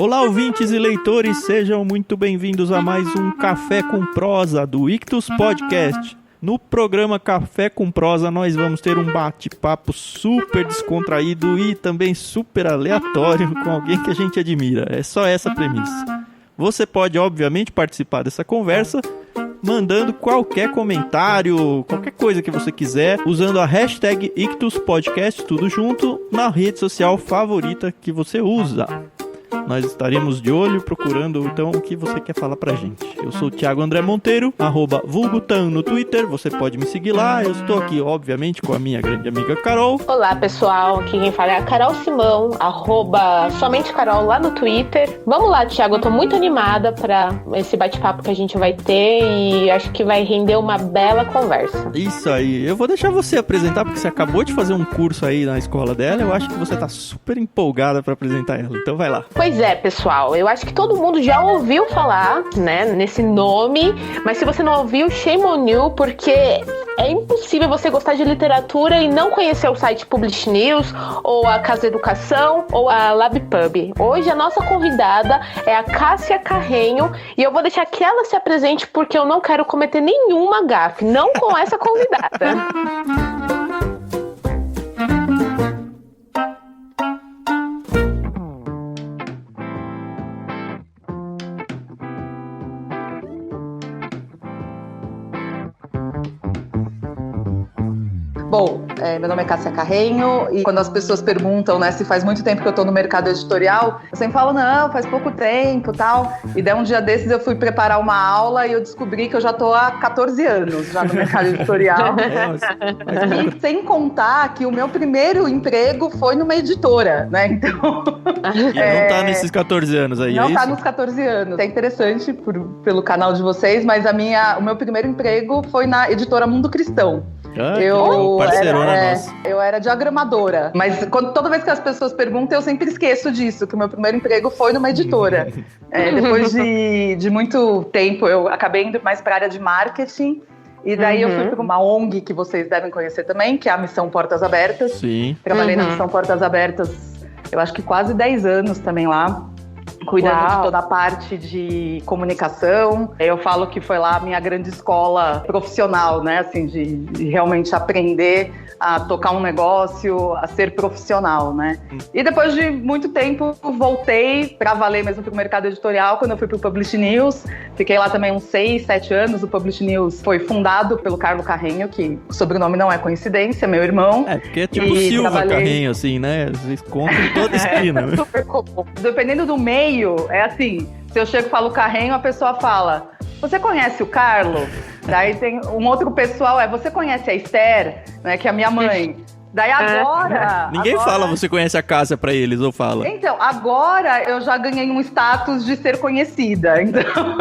Olá, ouvintes e leitores, sejam muito bem-vindos a mais um Café com Prosa do Ictus Podcast. No programa Café com Prosa, nós vamos ter um bate-papo super descontraído e também super aleatório com alguém que a gente admira. É só essa a premissa. Você pode, obviamente, participar dessa conversa mandando qualquer comentário, qualquer coisa que você quiser, usando a hashtag IctusPodcast, tudo junto, na rede social favorita que você usa. Nós estaremos de olho procurando, então, o que você quer falar pra gente. Eu sou o Thiago André Monteiro, @vulgutan no Twitter, você pode me seguir lá. Eu estou aqui, obviamente, com a minha grande amiga Carol. Olá, pessoal, aqui quem fala é a Carol Simão, @somente Carol lá no Twitter. Vamos lá, Thiago, eu tô muito animada pra esse bate-papo que a gente vai ter e acho que vai render uma bela conversa. Isso aí, eu vou deixar você apresentar, porque você acabou de fazer um curso aí na escola dela, eu acho que você tá super empolgada pra apresentar ela, então vai lá. Pois é, pessoal, eu acho que todo mundo já ouviu falar, né, nesse nome, mas se você não ouviu, shame on you, porque é impossível você gostar de literatura e não conhecer o site Publish News, ou a Casa Educação, ou a LabPub. Hoje a nossa convidada é a Cássia Carrenho, e eu vou deixar que ela se apresente, porque eu não quero cometer nenhuma gafe, não com essa convidada. Bom, meu nome é Cássia Carrenho e quando as pessoas perguntam, né, se faz muito tempo que eu tô no mercado editorial, eu sempre falo, não, faz pouco tempo e tal. E daí um dia desses eu fui preparar uma aula e eu descobri que eu já tô há 14 anos já no mercado editorial. E sem contar que o meu primeiro emprego foi numa editora, né, então... E não tá nesses 14 anos aí, não é tá isso? nos 14 anos. É interessante pelo canal de vocês, mas o meu primeiro emprego foi na editora Mundo Cristão. Eu era diagramadora, mas toda vez que as pessoas perguntam, eu sempre esqueço disso, que o meu primeiro emprego foi numa editora. Depois de muito tempo, eu acabei indo mais para a área de marketing, e daí eu fui para uma ONG que vocês devem conhecer também, que é a Missão Portas Abertas. Sim. Trabalhei na Missão Portas Abertas, eu acho que quase 10 anos também lá, cuidando de toda a parte de comunicação. Eu falo que foi lá a minha grande escola profissional, né? Assim, de realmente aprender a tocar um negócio, a ser profissional, né? E depois de muito tempo, voltei para valer mesmo pro mercado editorial, quando eu fui pro Publish News. Fiquei lá também uns 6, 7 anos. O Publish News foi fundado pelo Carlo Carrenho, que o sobrenome não é coincidência, meu irmão. Porque é tipo Silva Carrenho, assim, né? Vocês contam em toda esquina, né? Super comum. Dependendo do meio, é assim, se eu chego e falo Carrenho, a pessoa fala, você conhece o Carlo? Daí tem um outro pessoal, você conhece a Esther, né, que é a minha mãe? Daí agora... Ninguém fala você conhece a Cássia pra eles, ou fala? Então, agora eu já ganhei um status de ser conhecida, então...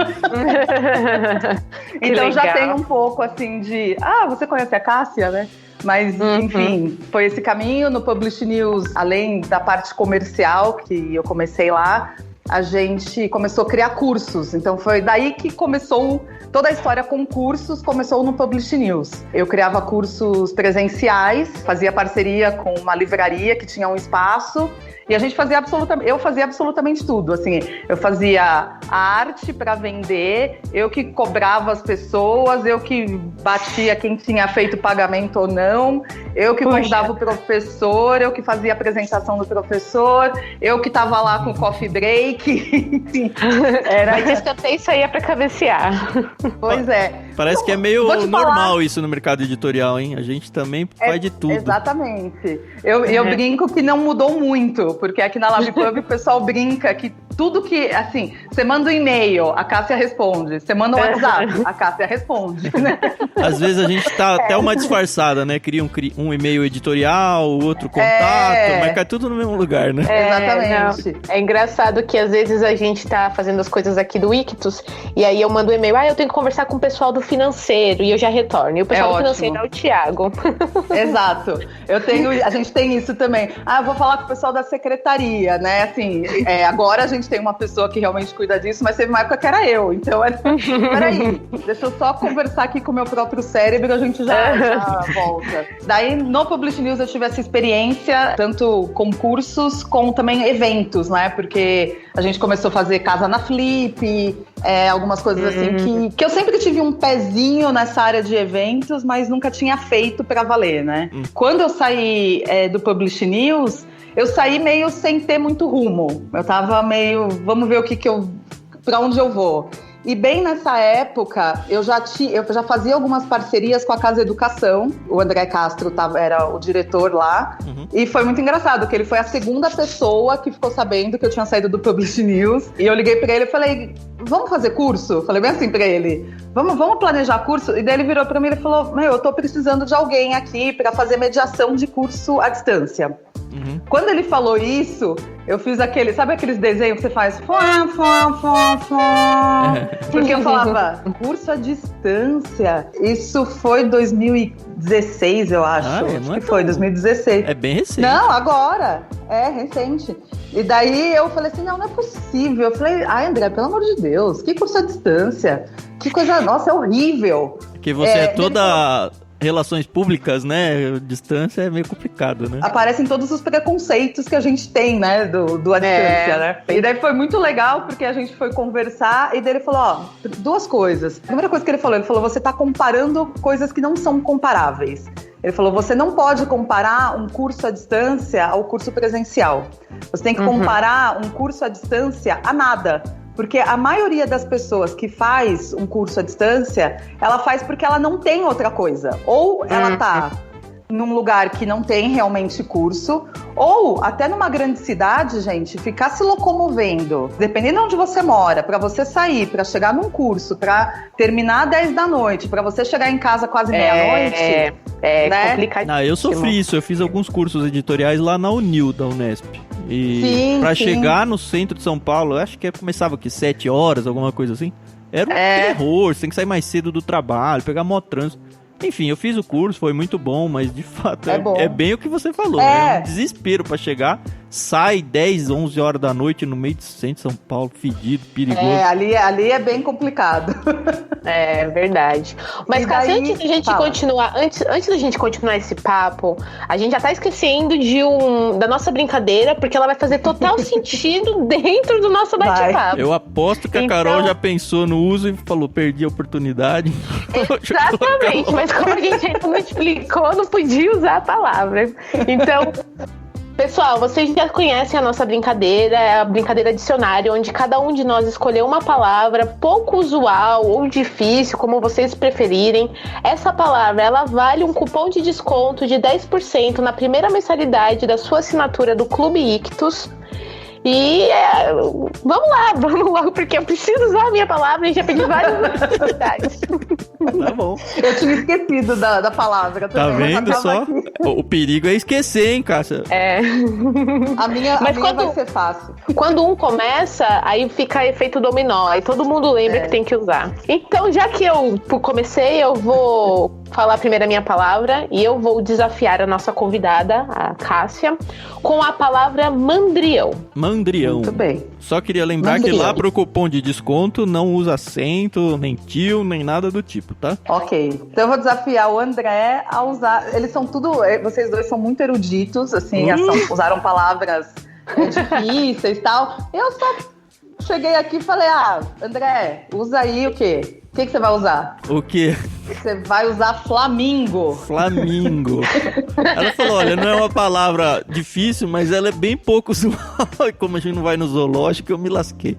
Então já tem um pouco assim de... você conhece a Cássia, né? Mas, enfim, foi esse caminho. No Publish News, além da parte comercial, que eu comecei lá, a gente começou a criar cursos. Então foi daí que começou toda a história com cursos, começou no Publish News. Eu criava cursos presenciais, fazia parceria com uma livraria que tinha um espaço, e a gente fazia eu fazia absolutamente tudo, assim, eu fazia a arte para vender, eu que cobrava as pessoas, eu que batia quem tinha feito pagamento ou não, eu que convidava o professor, eu que fazia a apresentação do professor, eu que tava lá com o coffee break, enfim. Mas escanteio saía para cabecear. Pois é. Parece que é meio normal isso no mercado editorial, hein? A gente também faz de tudo. Exatamente. Eu brinco que não mudou muito, porque aqui na LabPub o pessoal brinca que tudo que, assim, você manda um e-mail, a Cássia responde. Você manda um WhatsApp, a Cássia responde, né? Às vezes a gente tá até uma disfarçada, né? Cria um e-mail editorial, outro contato, mas cai tudo no mesmo lugar, né? Exatamente. Não. É engraçado que às vezes a gente tá fazendo as coisas aqui do Ictus, e aí eu mando um e-mail, eu tenho que conversar com o pessoal do financeiro e eu já retorno. E o pessoal do financeiro é o Thiago. Exato. A gente tem isso também. Eu vou falar com o pessoal da secretaria, né? Assim, agora a gente tem uma pessoa que realmente cuida disso, mas teve uma época que era eu. Então, peraí, deixa eu só conversar aqui com o meu próprio cérebro, a gente já volta. Daí, no Publish News, eu tive essa experiência, tanto concursos como também eventos, né? Porque a gente começou a fazer casa na Flip, algumas coisas assim que eu sempre tive um pezinho nessa área de eventos, mas nunca tinha feito pra valer, né? Quando eu saí do Publish News, eu saí meio sem ter muito rumo. Eu tava meio, vamos ver pra onde eu vou. E bem nessa época, eu já fazia algumas parcerias com a Casa Educação. O André Castro era o diretor lá. E foi muito engraçado, que ele foi a segunda pessoa que ficou sabendo que eu tinha saído do Publish News. E eu liguei pra ele e falei, vamos fazer curso? Falei bem assim pra ele, vamos planejar curso? E daí ele virou pra mim e falou, eu tô precisando de alguém aqui pra fazer mediação de curso à distância. Quando ele falou isso, eu fiz sabe aqueles desenhos que você faz? Porque eu falava, curso à distância. Isso foi 2016, eu acho. Acho que foi 2016. É bem recente. Não, agora. É recente. E daí eu falei assim, não é possível. Eu falei, André, pelo amor de Deus, que curso à distância? Que coisa, nossa, é horrível. Porque você é toda... Relações públicas, né? Distância é meio complicado, né? Aparecem todos os preconceitos que a gente tem, né? Do à distância, né? E daí foi muito legal, porque a gente foi conversar e daí ele falou, duas coisas. A primeira coisa que ele falou, você tá comparando coisas que não são comparáveis. Ele falou, você não pode comparar um curso à distância ao curso presencial. Você tem que comparar um curso à distância a nada. Porque a maioria das pessoas que faz um curso à distância, ela faz porque ela não tem outra coisa. Ou ela tá num lugar que não tem realmente curso, ou até numa grande cidade, gente, ficar se locomovendo, dependendo de onde você mora, para você sair, para chegar num curso, para terminar às 10 da noite, para você chegar em casa quase meia-noite. Né? Complicadíssimo. Eu sofri isso, eu fiz alguns cursos editoriais lá na Unil, da Unesp. E pra chegar no centro de São Paulo, eu acho que começava aqui 7 horas, alguma coisa assim. Era um terror, você tem que sair mais cedo do trabalho, pegar mó trânsito. Enfim, eu fiz o curso, foi muito bom, mas de fato é bem o que você falou. É um desespero pra chegar, sai 10, 11 horas da noite no meio do centro de São Paulo, fedido, perigoso. Ali é bem complicado. É verdade. Mas, Cássia, antes da gente continuar, antes da gente continuar esse papo, a gente já tá esquecendo da nossa brincadeira, porque ela vai fazer total sentido dentro do nosso bate-papo. Eu aposto que a Carol já pensou no uso e falou, perdi a oportunidade. Exatamente, mas como a gente ainda não explicou, não podia usar a palavra. Então, pessoal, vocês já conhecem a nossa brincadeira, é a brincadeira dicionário, onde cada um de nós escolheu uma palavra pouco usual ou difícil, como vocês preferirem. Essa palavra, ela vale um cupom de desconto de 10% na primeira mensalidade da sua assinatura do Clube Ictus. E vamos lá, porque eu preciso usar a minha palavra e já pedi várias oportunidades. Tá bom. Eu tinha esquecido da palavra. Tá vendo só? O perigo é esquecer, hein, Cássia? A minha vai ser fácil. Quando um começa, aí fica efeito dominó. Aí todo mundo lembra que tem que usar. Então, já que eu comecei, eu vou falar primeiro a minha palavra e eu vou desafiar a nossa convidada, a Cássia, com a palavra mandrião. Mandrião. Muito bem. Só queria lembrar que lá pro cupom de desconto não usa acento, nem tio, nem nada do tipo, tá? Ok. Então eu vou desafiar o André a usar... Vocês dois são muito eruditos, assim, usaram palavras difíceis e tal. Eu só cheguei aqui e falei, André, usa aí o quê? O que você vai usar? O quê? Você vai usar flamingo. Flamingo. Ela falou, olha, não é uma palavra difícil, mas ela é bem pouco usual. E como a gente não vai no zoológico, eu me lasquei.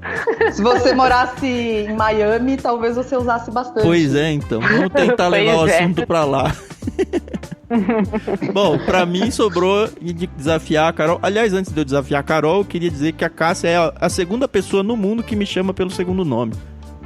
Se você morasse em Miami, talvez você usasse bastante. Pois é, então. Vamos tentar levar o assunto pra lá. Bom, pra mim sobrou de desafiar a Carol. Aliás, antes de eu desafiar a Carol, eu queria dizer que a Cássia é a segunda pessoa no mundo que me chama pelo segundo nome.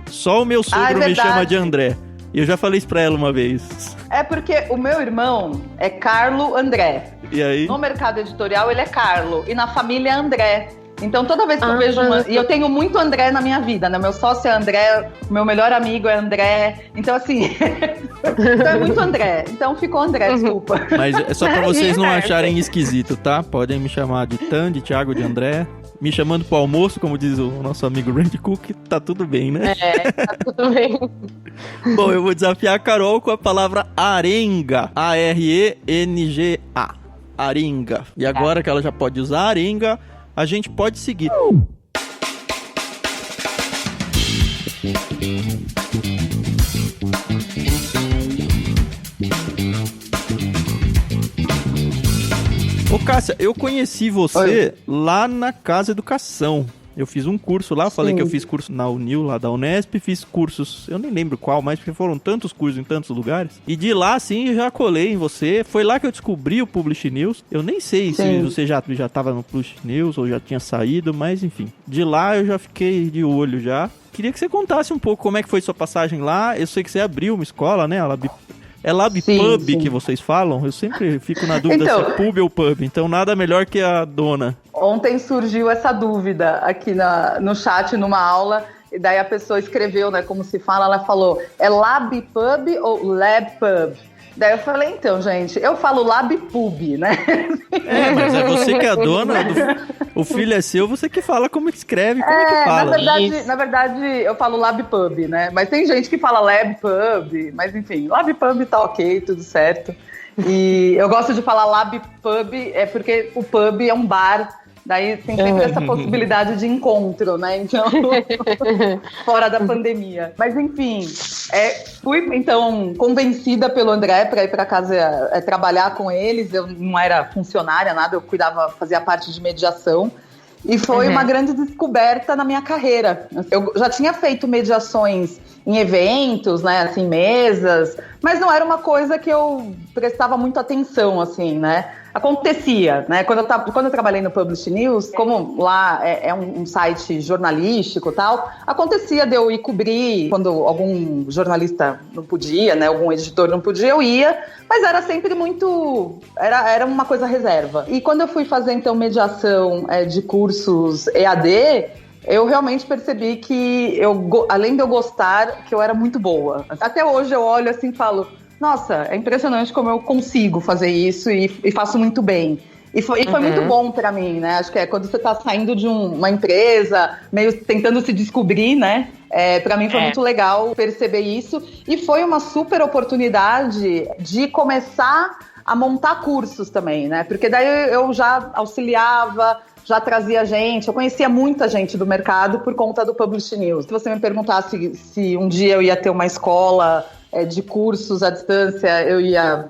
Só o meu sogro me chama de André. E eu já falei isso pra ela uma vez. É porque o meu irmão é Carlo André. E aí? No mercado editorial ele é Carlo. E na família é André. Então, toda vez que eu vejo e eu tenho muito André na minha vida, né? Meu sócio é André, meu melhor amigo é André. Então, assim, então é muito André. Então, ficou André, desculpa. Mas é só pra vocês não acharem esquisito, tá? Podem me chamar de Tan, de Thiago, de André. Me chamando pro almoço, como diz o nosso amigo Randy Cook, tá tudo bem, né? Tá tudo bem. Bom, eu vou desafiar a Carol com a palavra arenga. A-R-E-N-G-A. Arenga. E agora que ela já pode usar arenga, a gente pode seguir. Ô Cássia, eu conheci você lá na Casa Educação. Eu fiz um curso lá, falei que eu fiz curso na Unil, lá da Unesp, fiz cursos, eu nem lembro qual, mas porque foram tantos cursos em tantos lugares. E de lá, sim, eu já colei em você. Foi lá que eu descobri o Publish News. Eu nem sei se você já tava no Publish News ou já tinha saído, mas enfim. De lá eu já fiquei de olho já. Queria que você contasse um pouco como é que foi sua passagem lá. Eu sei que você abriu uma escola, né? É Lab Pub que vocês falam? Eu sempre fico na dúvida se é pub ou pub. Então nada melhor que a dona. Ontem surgiu essa dúvida aqui no chat, numa aula. E daí a pessoa escreveu, né? Como se fala, ela falou, é Lab Pub ou Lab Pub? Daí eu falei, então, gente, eu falo Lab Pub, né? Mas é você que é a dona, o filho é seu, você que fala como escreve, como é que fala. Na verdade, eu falo Lab Pub, né? Mas tem gente que fala Lab Pub, mas enfim, Lab Pub tá ok, tudo certo. E eu gosto de falar Lab Pub, é porque o pub é um bar. Daí tem sempre essa possibilidade de encontro, né? Então, fora da pandemia. Mas enfim, fui então convencida pelo André para ir para casa trabalhar com eles. Eu não era funcionária, nada, eu fazia parte de mediação. E foi uma grande descoberta na minha carreira. Eu já tinha feito mediações em eventos, né, assim, mesas, mas não era uma coisa que eu prestava muita atenção, assim, né? Acontecia, né? Quando eu trabalhei no Publish News, como lá é um site jornalístico e tal, acontecia de eu ir cobrir quando algum jornalista não podia, né? Algum editor não podia, eu ia, mas era sempre muito... Era uma coisa reserva. E quando eu fui fazer, então, mediação de cursos EAD, eu realmente percebi que, além de eu gostar, que eu era muito boa. Até hoje eu olho assim e falo, nossa, é impressionante como eu consigo fazer isso e faço muito bem. E foi muito bom pra mim, né? Acho que quando você tá saindo de uma empresa, meio tentando se descobrir, né? Pra mim foi muito legal perceber isso. E foi uma super oportunidade de começar a montar cursos também, né? Porque daí eu já auxiliava, já trazia gente, eu conhecia muita gente do mercado por conta do Publish News. Se você me perguntasse se um dia eu ia ter uma escola de cursos à distância, eu ia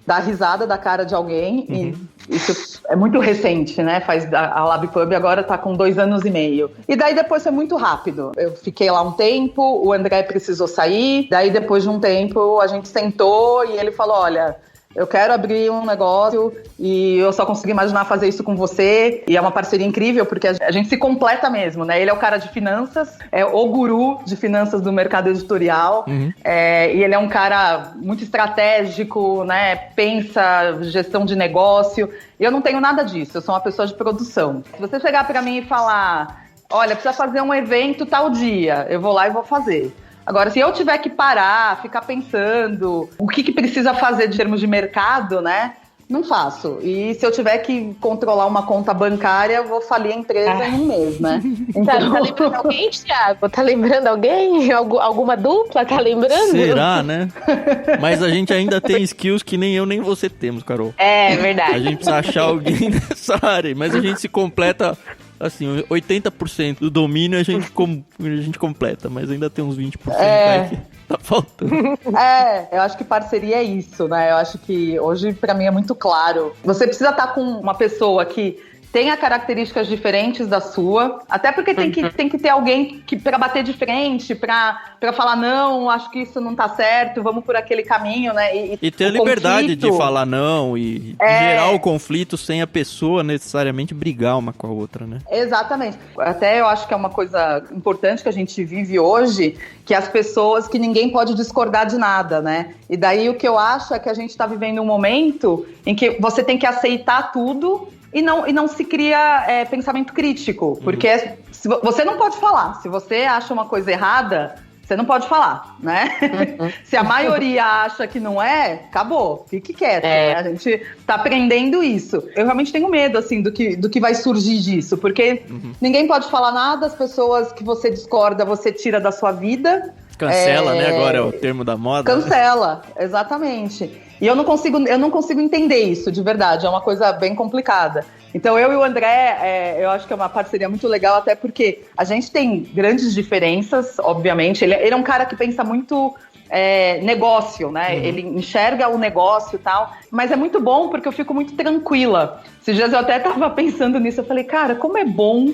dar risada da cara de alguém, e isso é muito recente, né? A Lab Pub agora tá com 2 anos e meio. E daí depois foi muito rápido. Eu fiquei lá um tempo, o André precisou sair, daí depois de um tempo a gente sentou e ele falou, olha... Eu quero abrir um negócio e eu só consegui imaginar fazer isso com você. E é uma parceria incrível, porque a gente se completa mesmo, né? Ele é o cara de finanças, é o guru de finanças do mercado editorial. E ele é um cara muito estratégico, né? Pensa gestão de negócio. E eu não tenho nada disso, eu sou uma pessoa de produção. Se você chegar para mim e falar, olha, precisa fazer um evento tal dia, eu vou lá e vou fazer. Agora, se eu tiver que parar, ficar pensando o que precisa fazer de termos de mercado, né? Não faço. E se eu tiver que controlar uma conta bancária, eu vou falir a empresa em um mês, né? Então... Tá lembrando alguém, Thiago? Tá lembrando alguém? Alguma dupla? Tá lembrando? Será, né? Mas a gente ainda tem skills que nem eu nem você temos, Carol. É verdade. A gente precisa achar alguém nessa área, mas a gente se completa... Assim, 80% do domínio a gente completa, mas ainda tem uns 20% aí que tá faltando. Eu acho que parceria é isso, né? Eu acho que hoje, pra mim, é muito claro. Você precisa estar com uma pessoa que tenha características diferentes da sua, até porque tem que ter alguém para bater de frente, para falar, não, acho que isso não tá certo, vamos por aquele caminho, né? E ter a liberdade de falar não e gerar o conflito sem a pessoa necessariamente brigar uma com a outra, né? Exatamente. Até eu acho que é uma coisa importante que a gente vive hoje, que as pessoas, que ninguém pode discordar de nada, né? E daí o que eu acho é que a gente tá vivendo um momento em que você tem que aceitar tudo e não se cria pensamento crítico, porque você não pode falar. Se você acha uma coisa errada, você não pode falar, né? Se a maioria acha que não é, acabou, fique quieto, né? A gente tá aprendendo isso. Eu realmente tenho medo, assim, do que vai surgir disso, porque ninguém pode falar nada, as pessoas que você discorda, você tira da sua vida. Cancela, né? Agora é o termo da moda. Cancela, exatamente. E eu não consigo entender isso, de verdade, é uma coisa bem complicada. Então, eu e o André, eu acho que é uma parceria muito legal, até porque a gente tem grandes diferenças, obviamente. Ele é um cara que pensa muito negócio, né? Ele enxerga o negócio e tal. Mas é muito bom porque eu fico muito tranquila. Esses dias eu até tava pensando nisso. Eu falei, cara, como é bom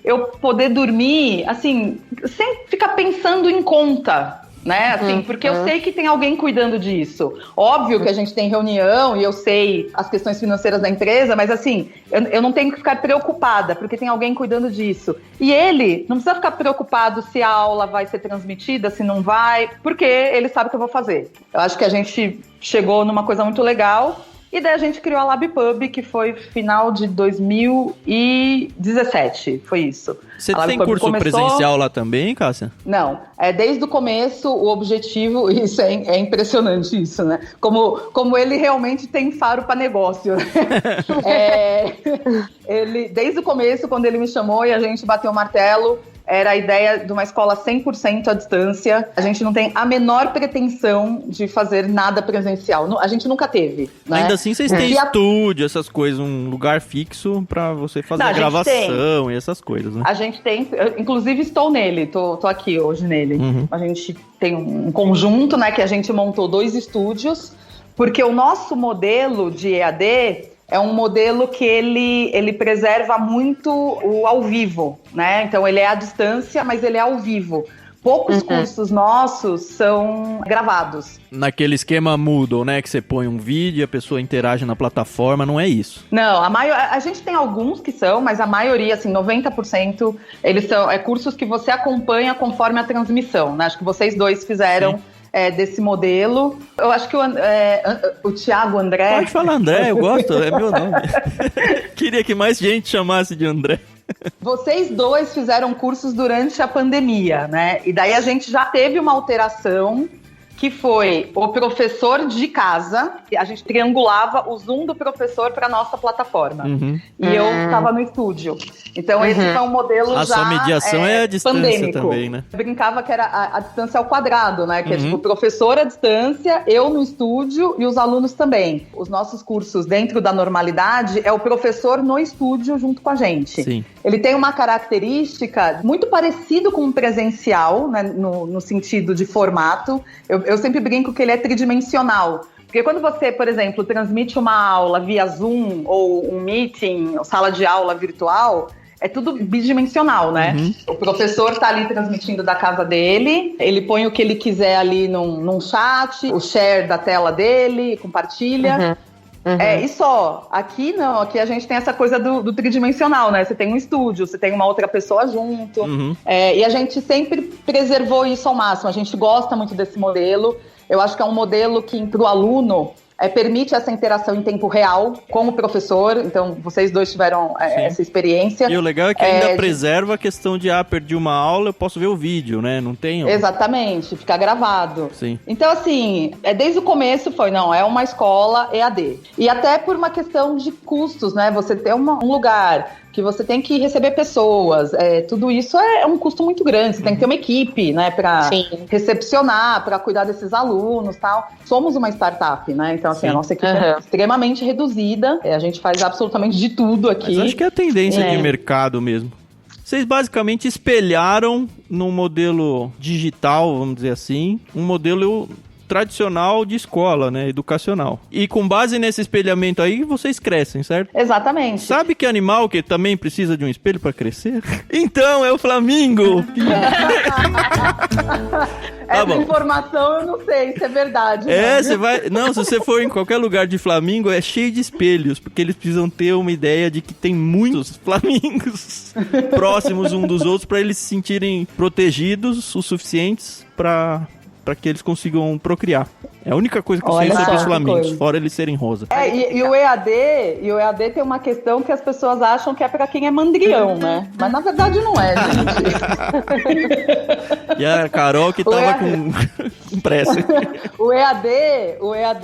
eu poder dormir, assim, sem ficar pensando em conta, né? Assim, porque eu sei que tem alguém cuidando disso. Óbvio que a gente tem reunião e eu sei as questões financeiras da empresa, mas assim, eu não tenho que ficar preocupada, porque tem alguém cuidando disso. E ele não precisa ficar preocupado se a aula vai ser transmitida, se não vai, porque ele sabe o que eu vou fazer. Eu acho que a gente chegou numa coisa muito legal. E daí a gente criou a LabPub, que foi final de 2017, foi isso. Você tem curso presencial lá também, Cássia? Não, desde o começo o objetivo, isso é impressionante isso, né? Como ele realmente tem faro para negócio. Ele, desde o começo, quando ele me chamou e a gente bateu o martelo, era a ideia de uma escola 100% à distância. A gente não tem a menor pretensão de fazer nada presencial. A gente nunca teve, né? Ainda assim, vocês têm estúdio, essas coisas, um lugar fixo pra você fazer a gravação e essas coisas, né? A gente tem, inclusive estou nele, tô aqui hoje nele. A gente tem um conjunto, né, que a gente montou 2 estúdios, porque o nosso modelo de EAD é um modelo que ele preserva muito o ao vivo, né? Então, ele é à distância, mas ele é ao vivo. Poucos cursos nossos são gravados. Naquele esquema Moodle, né? Que você põe um vídeo e a pessoa interage na plataforma, não é isso? Não, a gente tem alguns que são, mas a maioria, assim, 90%, eles são cursos que você acompanha conforme a transmissão, né? Acho que vocês 2 fizeram... desse modelo. Eu acho que o Thiago André... Pode falar André, eu gosto, é meu nome. Queria que mais gente chamasse de André. Vocês 2 fizeram cursos durante a pandemia, né? E daí a gente já teve uma alteração, que foi o professor de casa, a gente triangulava o Zoom do professor para nossa plataforma. E eu estava no estúdio. Então, esse foi um modelo a já sua mediação é a distância pandêmico. Também, né? Eu brincava que era a distância ao quadrado, né? Que é tipo, o professor à distância, eu no estúdio e os alunos também. Os nossos cursos, dentro da normalidade, é o professor no estúdio junto com a gente. Sim. Ele tem uma característica muito parecido com o presencial, né, no sentido de formato. Eu sempre brinco que ele é tridimensional. Porque quando você, por exemplo, transmite uma aula via Zoom ou um meeting, ou sala de aula virtual, é tudo bidimensional, né? O professor tá ali transmitindo da casa dele, ele põe o que ele quiser ali num chat, o share da tela dele, compartilha. E só, aqui não, aqui a gente tem essa coisa do tridimensional, né? Você tem um estúdio, você tem uma outra pessoa junto, e a gente sempre preservou isso ao máximo, a gente gosta muito desse modelo, eu acho que é um modelo que para o aluno permite essa interação em tempo real com o professor, então vocês 2 tiveram essa experiência. E o legal é que ainda preserva a questão de, perdi uma aula, eu posso ver o vídeo, né? Não tem... Exatamente, fica gravado. Sim. Então, assim, desde o começo é uma escola EAD. E até por uma questão de custos, né? Você ter um lugar que você tem que receber pessoas, tudo isso é um custo muito grande, você tem que ter uma equipe, né, para recepcionar, para cuidar desses alunos e tal. Somos uma startup, né, então assim, a nossa equipe é extremamente reduzida, a gente faz absolutamente de tudo aqui. Mas acho que é a tendência de mercado mesmo. Vocês basicamente espelharam num modelo digital, vamos dizer assim, um modelo tradicional de escola, né, educacional. E com base nesse espelhamento aí, vocês crescem, certo? Exatamente. Sabe que animal que também precisa de um espelho para crescer? Então, é o flamingo! Essa informação eu não sei se é verdade. Você vai... Não, se você for em qualquer lugar de flamingo, é cheio de espelhos, porque eles precisam ter uma ideia de que tem muitos flamingos próximos um dos outros para eles se sentirem protegidos o suficientes para para que eles consigam procriar. É a única coisa que eu sei sobre os flamingos, fora eeles serem rosa. E o EAD tem uma questão que as pessoas acham que é para quem é mandrião, né? Mas na verdade não é, gente. E a Carol que tava com pressa. O EAD,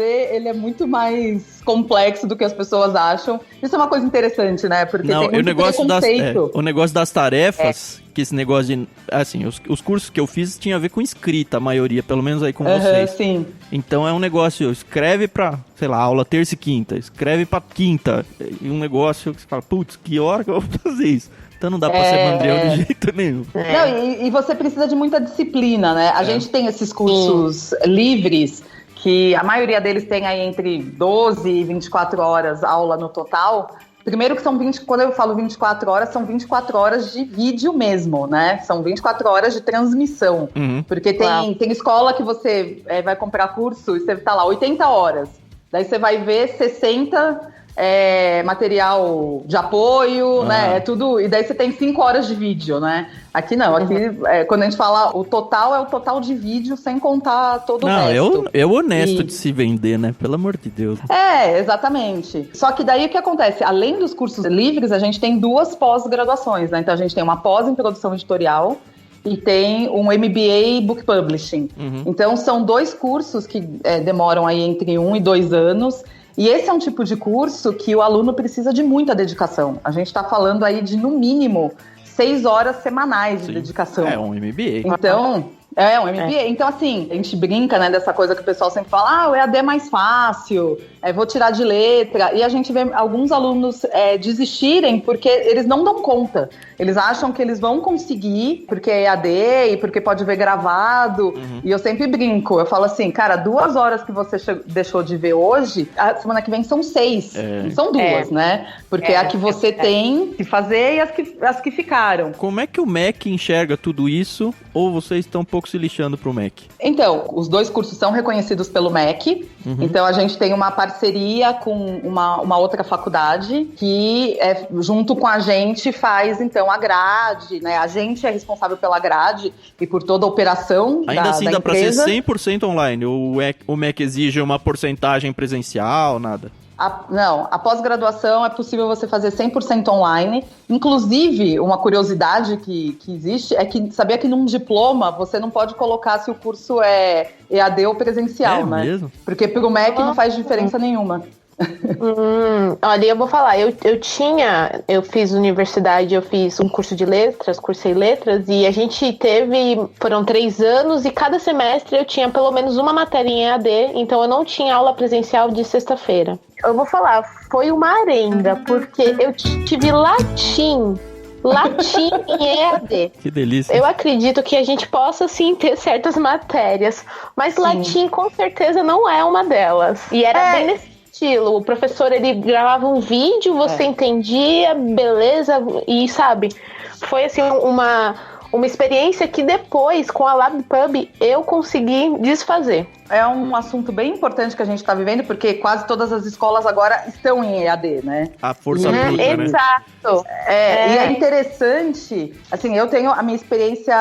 ele é muito mais complexo do que as pessoas acham. Isso é uma coisa interessante, né? Porque tem muito preconceito. O negócio das tarefas, que esse negócio de... Assim, os cursos que eu fiz tinha a ver com escrita, a maioria, pelo menos aí com vocês. Sim. Então é um negócio, escreve pra, sei lá, aula terça e quinta, escreve pra quinta. E um negócio que você fala, putz, que hora que eu vou fazer isso? Então não dá pra ser mandrião de jeito nenhum. Não, e você precisa de muita disciplina, né? A gente tem esses cursos livres, que a maioria deles tem aí entre 12 e 24 horas aula no total. Primeiro que são quando eu falo 24 horas, são 24 horas de vídeo mesmo, né? São 24 horas de transmissão. Porque tem escola que você vai comprar curso e você tá lá 80 horas. Daí você vai ver 60 material de apoio, né? É tudo. E daí você tem 5 horas de vídeo, né? Aqui não, aqui quando a gente fala o total, é o total de vídeo sem contar todo o resto. É o honesto de se vender, né? Pelo amor de Deus. Exatamente. Só que daí o que acontece? Além dos cursos livres, a gente tem 2 pós-graduações, né? Então a gente tem uma pós em produção editorial e tem um MBA Book Publishing. Então são 2 cursos que demoram aí entre 1 e 2 anos. E esse é um tipo de curso que o aluno precisa de muita dedicação. A gente está falando aí de, no mínimo, 6 horas semanais de dedicação. É um MBA. Então, um MBA. Então, assim, a gente brinca, né, dessa coisa que o pessoal sempre fala, o EAD é mais fácil, vou tirar de letra. E a gente vê alguns alunos desistirem porque eles não dão conta. Eles acham que eles vão conseguir, porque é EAD e porque pode ver gravado. E eu sempre brinco, eu falo assim, cara, 2 horas que você deixou de ver hoje, a semana que vem são 6. São 2, né? Porque a que você tem que fazer e as que ficaram. Como é que o MEC enxerga tudo isso? Ou vocês estão um pouco se lixando pro MEC? Então, os 2 cursos são reconhecidos pelo MEC. Então, a gente tem uma parceria com uma outra faculdade que, junto com a gente, faz, então, a grade, né? A gente é responsável pela grade e por toda a operação Ainda assim, dá pra ser 100% online? Ou o MEC exige uma porcentagem presencial, nada? Não, a pós-graduação é possível você fazer 100% online. Inclusive, uma curiosidade que existe é que, sabia que num diploma você não pode colocar se o curso é EAD ou presencial, né? Mesmo? Porque pro MEC não faz diferença nenhuma. Olha, eu vou falar, eu fiz universidade, eu fiz um curso de letras, cursei letras, e a gente foram 3 anos, e cada semestre eu tinha pelo menos uma matéria em EAD, então eu não tinha aula presencial de sexta-feira. Eu vou falar, foi uma arenga, porque eu tive latim em EAD. Que delícia. Eu acredito que a gente possa sim ter certas matérias, mas latim com certeza não é uma delas. E era bem nesse estilo. O professor, ele gravava um vídeo, você entendia, beleza, e sabe, foi assim uma experiência que depois, com a LabPub, eu consegui desfazer. É um assunto bem importante que a gente está vivendo, porque quase todas as escolas agora estão em EAD, né? A força bruta, né? Exato. E é interessante, assim, eu tenho a minha experiência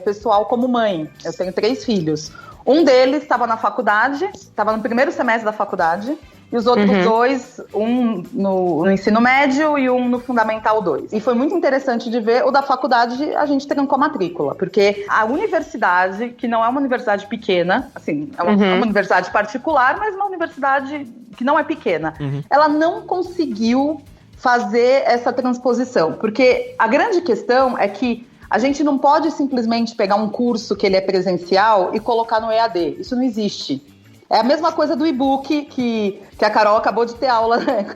pessoal como mãe. Eu tenho 3 filhos. Um deles estava na faculdade, estava no primeiro semestre da faculdade, e os outros 2, um no ensino médio e um no Fundamental 2. E foi muito interessante de ver o da faculdade, a gente trancou a matrícula, porque a universidade, que não é uma universidade pequena, assim, é uma universidade particular, mas uma universidade que não é pequena, ela não conseguiu fazer essa transposição, porque a grande questão é que a gente não pode simplesmente pegar um curso que ele é presencial e colocar no EAD. Isso não existe. É a mesma coisa do e-book que a Carol acabou de ter aula, né?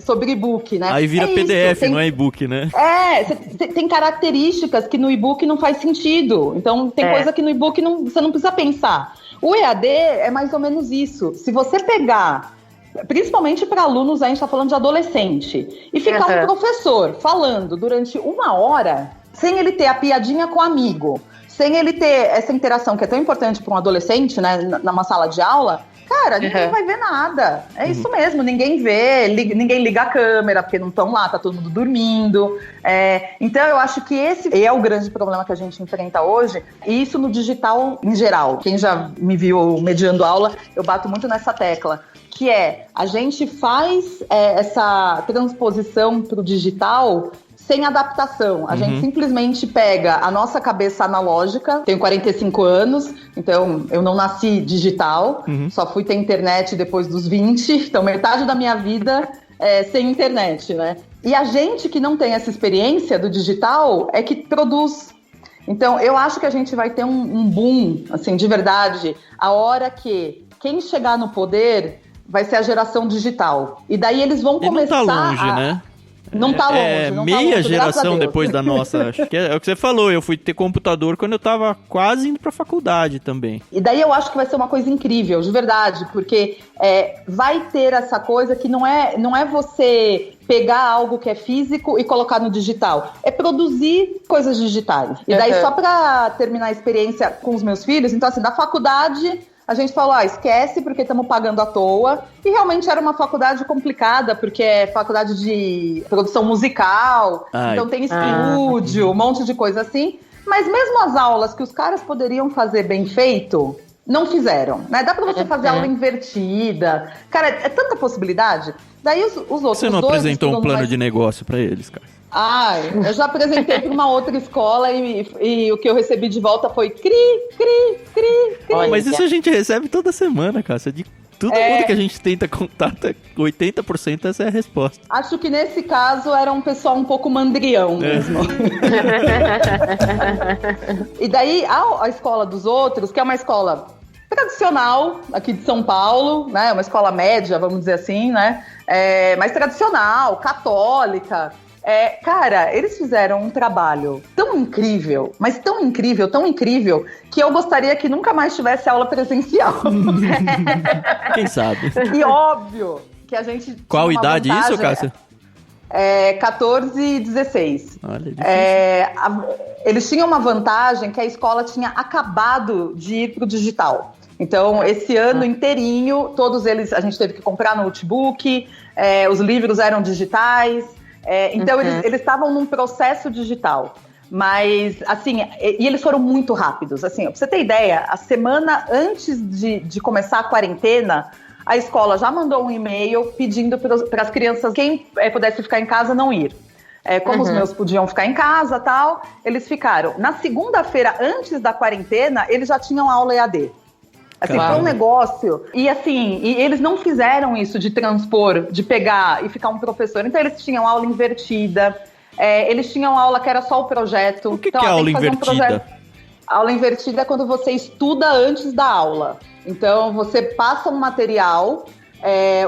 Sobre e-book, né? Aí vira PDF, não é e-book, né? Tem características que no e-book não faz sentido. Então, tem coisa que no e-book você não precisa pensar. O EAD é mais ou menos isso. Se você pegar, principalmente para alunos, a gente está falando de adolescente, e ficar um professor falando durante 1 hora, sem ele ter a piadinha com o amigo, sem ele ter essa interação que é tão importante para um adolescente, né, numa sala de aula, Cara, ninguém vai ver nada. É isso mesmo, ninguém vê, ninguém liga a câmera, porque não estão lá, tá todo mundo dormindo. Então eu acho que esse é o grande problema que a gente enfrenta hoje, e isso no digital em geral. Quem já me viu mediando aula, eu bato muito nessa tecla, que a gente faz essa transposição para o digital sem adaptação. A gente simplesmente pega a nossa cabeça analógica, tenho 45 anos, então eu não nasci digital, só fui ter internet depois dos 20, então metade da minha vida é sem internet, né? E a gente que não tem essa experiência do digital é que produz. Então eu acho que a gente vai ter um boom, assim, de verdade, a hora que quem chegar no poder vai ser a geração digital. E daí eles vão começar não tá longe, né? Não tá longe, não meia tá longe, geração depois da nossa. Acho que é o que você falou, eu fui ter computador quando eu tava quase indo pra faculdade também. E daí eu acho que vai ser uma coisa incrível, de verdade, porque vai ter essa coisa que não é você pegar algo que é físico e colocar no digital. É produzir coisas digitais. E daí, só pra terminar a experiência com os meus filhos, então assim, da faculdade... A gente falou, esquece porque estamos pagando à toa. E realmente era uma faculdade complicada, porque é faculdade de produção musical, então tem estúdio, um monte de coisa assim. Mas mesmo as aulas que os caras poderiam fazer bem feito, não fizeram, né? Dá pra você fazer aula invertida. Cara, é tanta possibilidade. Daí os outros Você não apresentou um plano de negócio pra eles, cara? Eu já apresentei para uma outra escola e o que eu recebi de volta foi cri. Mas isso a gente recebe toda semana, cara. De tudo mundo que a gente tenta contato, 80% essa é a resposta. Acho que nesse caso era um pessoal um pouco mandrião mesmo. E daí a escola dos outros, que é uma escola tradicional aqui de São Paulo, né? Uma escola média, vamos dizer assim, né? Mais tradicional, católica. Cara, eles fizeram um trabalho tão incrível, mas tão incrível, que eu gostaria que nunca mais tivesse aula presencial. Quem sabe? E óbvio que a gente... Qual idade isso, Cássia? 14 e 16. Olha, eles tinham uma vantagem que a escola tinha acabado de ir pro digital. Então, esse ano inteirinho, todos eles, a gente teve que comprar notebook, os livros eram digitais... Então, eles estavam num processo digital, mas, assim, e eles foram muito rápidos, assim, pra você ter ideia, a semana antes de começar a quarentena, a escola já mandou um e-mail pedindo para as crianças, quem pudesse ficar em casa, não ir. Como os meus podiam ficar em casa e tal, eles ficaram. Na segunda-feira, antes da quarentena, eles já tinham aula EAD. Assim, foi um negócio. E assim, eles não fizeram isso de transpor, de pegar e ficar um professor. Então eles tinham aula invertida, eles tinham aula que era só o projeto. O que é aula invertida? Aula invertida é quando você estuda antes da aula. Então você passa um material,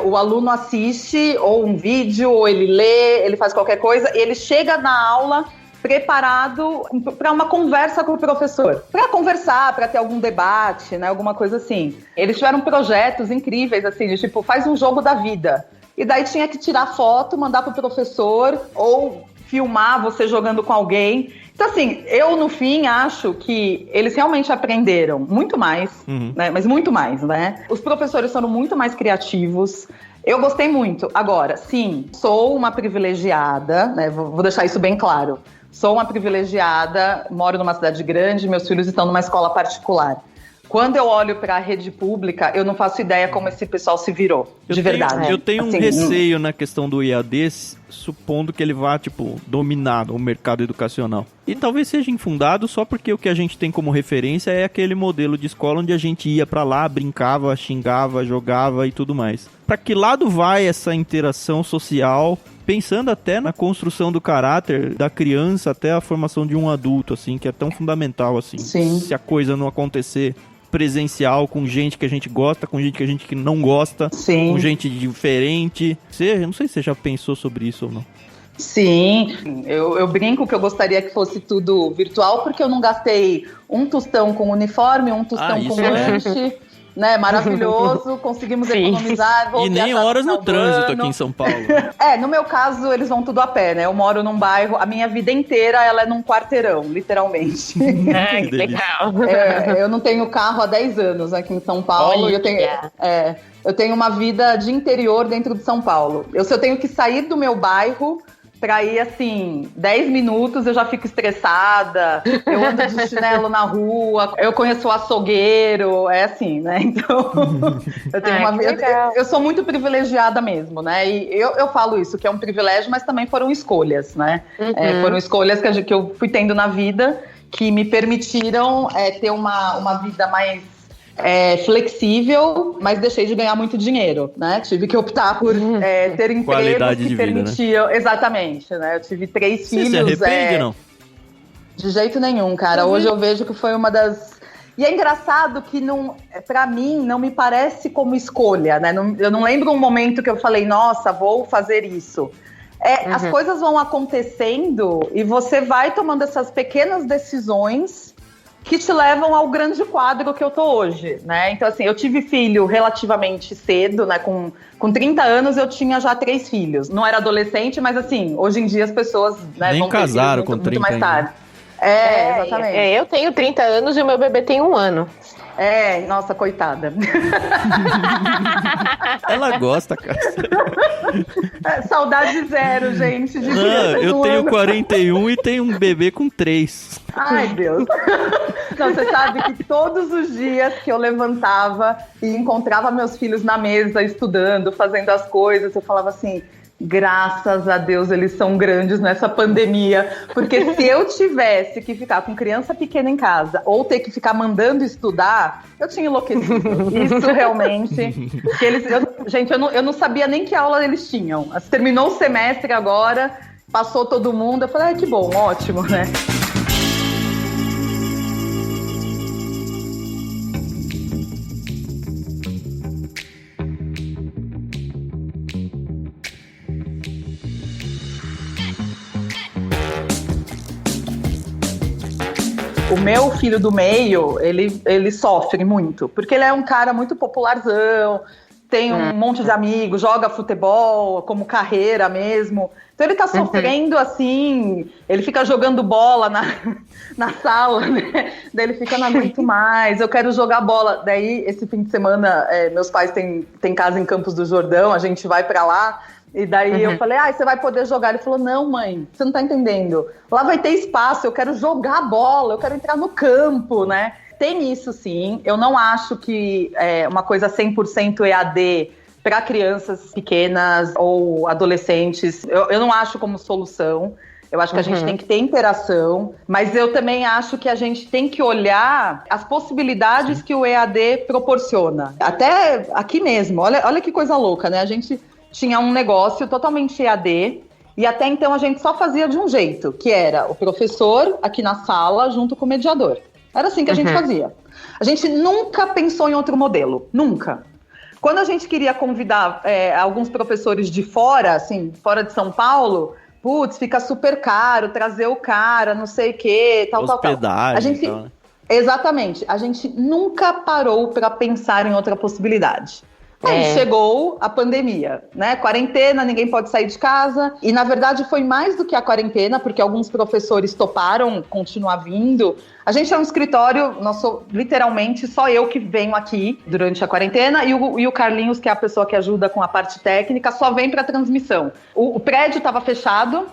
o aluno assiste ou um vídeo, ou ele lê, ele faz qualquer coisa, e ele chega na aula preparado para uma conversa com o professor, para conversar, para ter algum debate, né, alguma coisa assim. Eles tiveram projetos incríveis, assim, de tipo, faz um jogo da vida. E daí tinha que tirar foto, mandar pro professor, ou filmar você jogando com alguém. Então, assim, eu, no fim, acho que eles realmente aprenderam muito mais, né, mas muito mais, né? Os professores foram muito mais criativos. Eu gostei muito. Agora, sim, sou uma privilegiada, né, vou deixar isso bem claro. Sou uma privilegiada, moro numa cidade grande, meus filhos estão numa escola particular. Quando eu olho para a rede pública, eu não faço ideia como esse pessoal se virou, verdade. Eu tenho assim, um receio na questão do EAD, supondo que ele vá, dominar o mercado educacional. E talvez seja infundado só porque o que a gente tem como referência é aquele modelo de escola onde a gente ia para lá, brincava, xingava, jogava e tudo mais. Para que lado vai essa interação social, pensando até na construção do caráter da criança até a formação de um adulto, assim, que é tão fundamental, assim. Sim. Se a coisa não acontecer presencial, com gente que a gente gosta, com gente que a gente não gosta, sim, com gente diferente. Não sei se você já pensou sobre isso ou não. Sim, eu brinco que eu gostaria que fosse tudo virtual, porque eu não gastei um tostão com uniforme, um tostão com lanche. né? Maravilhoso, conseguimos economizar. E nem horas no trânsito aqui em São Paulo. No meu caso, eles vão tudo a pé, né? Eu moro num bairro, a minha vida inteira ela é num quarteirão, literalmente. Que legal. Eu não tenho carro há 10 anos aqui em São Paulo. Olha. Eu tenho uma vida de interior dentro de São Paulo. Se eu tenho que sair do meu bairro pra ir, assim, 10 minutos, eu já fico estressada, eu ando de chinelo na rua, eu conheço o açougueiro, é assim, né? Então, eu tenho uma vida... Eu sou muito privilegiada mesmo, né? E eu falo isso, que é um privilégio, mas também foram escolhas, né? Foram escolhas que eu fui tendo na vida, que me permitiram ter uma vida mais... flexível, mas deixei de ganhar muito dinheiro, né? Tive que optar por ter empregos que permitiam... Né? Exatamente, né? Eu tive 3 filhos. Você se arrepende, não? De jeito nenhum, cara. Hoje eu vejo que foi uma das... E é engraçado que, pra mim, não me parece como escolha, né? Eu não lembro um momento que eu falei, nossa, vou fazer isso. As coisas vão acontecendo e você vai tomando essas pequenas decisões que te levam ao grande quadro que eu tô hoje, né? Então, assim, eu tive filho relativamente cedo, né? Com 30 anos eu tinha já 3 filhos. Não era adolescente, mas assim, hoje em dia as pessoas... Né, nem vão casaram com 30 muito mais tarde. Exatamente. Eu tenho 30 anos e o meu bebê tem 1 ano. Nossa, coitada. Ela gosta, cara. Saudade zero, gente. Eu tenho 41 e tenho um bebê com 3. Ai, Deus. Não, você sabe que todos os dias que eu levantava e encontrava meus filhos na mesa, estudando, fazendo as coisas, eu falava assim... Graças a Deus eles são grandes nessa pandemia, porque se eu tivesse que ficar com criança pequena em casa ou ter que ficar mandando estudar, eu tinha enlouquecido. Isso realmente. Eu não sabia nem que aula eles tinham. Terminou o semestre agora, passou todo mundo, eu falei, que bom, ótimo, né? O meu filho do meio, ele sofre muito, porque ele é um cara muito popularzão, tem um monte de amigos, joga futebol como carreira mesmo. Então ele tá sofrendo assim, ele fica jogando bola na sala, né? Daí ele fica, não aguento mais, eu quero jogar bola. Daí esse fim de semana, meus pais têm casa em Campos do Jordão, a gente vai pra lá. E daí eu falei, você vai poder jogar. Ele falou, não, mãe, você não tá entendendo. Lá vai ter espaço, eu quero jogar bola, eu quero entrar no campo, né? Tem isso, sim. Eu não acho que uma coisa 100% EAD para crianças pequenas ou adolescentes, eu não acho como solução. Eu acho que a gente tem que ter interação, mas eu também acho que a gente tem que olhar as possibilidades que o EAD proporciona. Até aqui mesmo, olha que coisa louca, né? A gente... tinha um negócio totalmente EAD, e até então a gente só fazia de um jeito, que era o professor aqui na sala junto com o mediador. Era assim que a gente fazia. A gente nunca pensou em outro modelo, nunca. Quando a gente queria convidar alguns professores de fora, assim, fora de São Paulo, fica super caro trazer o cara, não sei o quê, tal. Hospedagem, a gente, então, né? Exatamente. A gente nunca parou para pensar em outra possibilidade. Aí chegou a pandemia, né? Quarentena, ninguém pode sair de casa. E, na verdade, foi mais do que a quarentena, porque alguns professores toparam continuar vindo. A gente é um escritório, literalmente, só eu que venho aqui durante a quarentena e o Carlinhos, que é a pessoa que ajuda com a parte técnica, só vem para transmissão. O prédio estava fechado,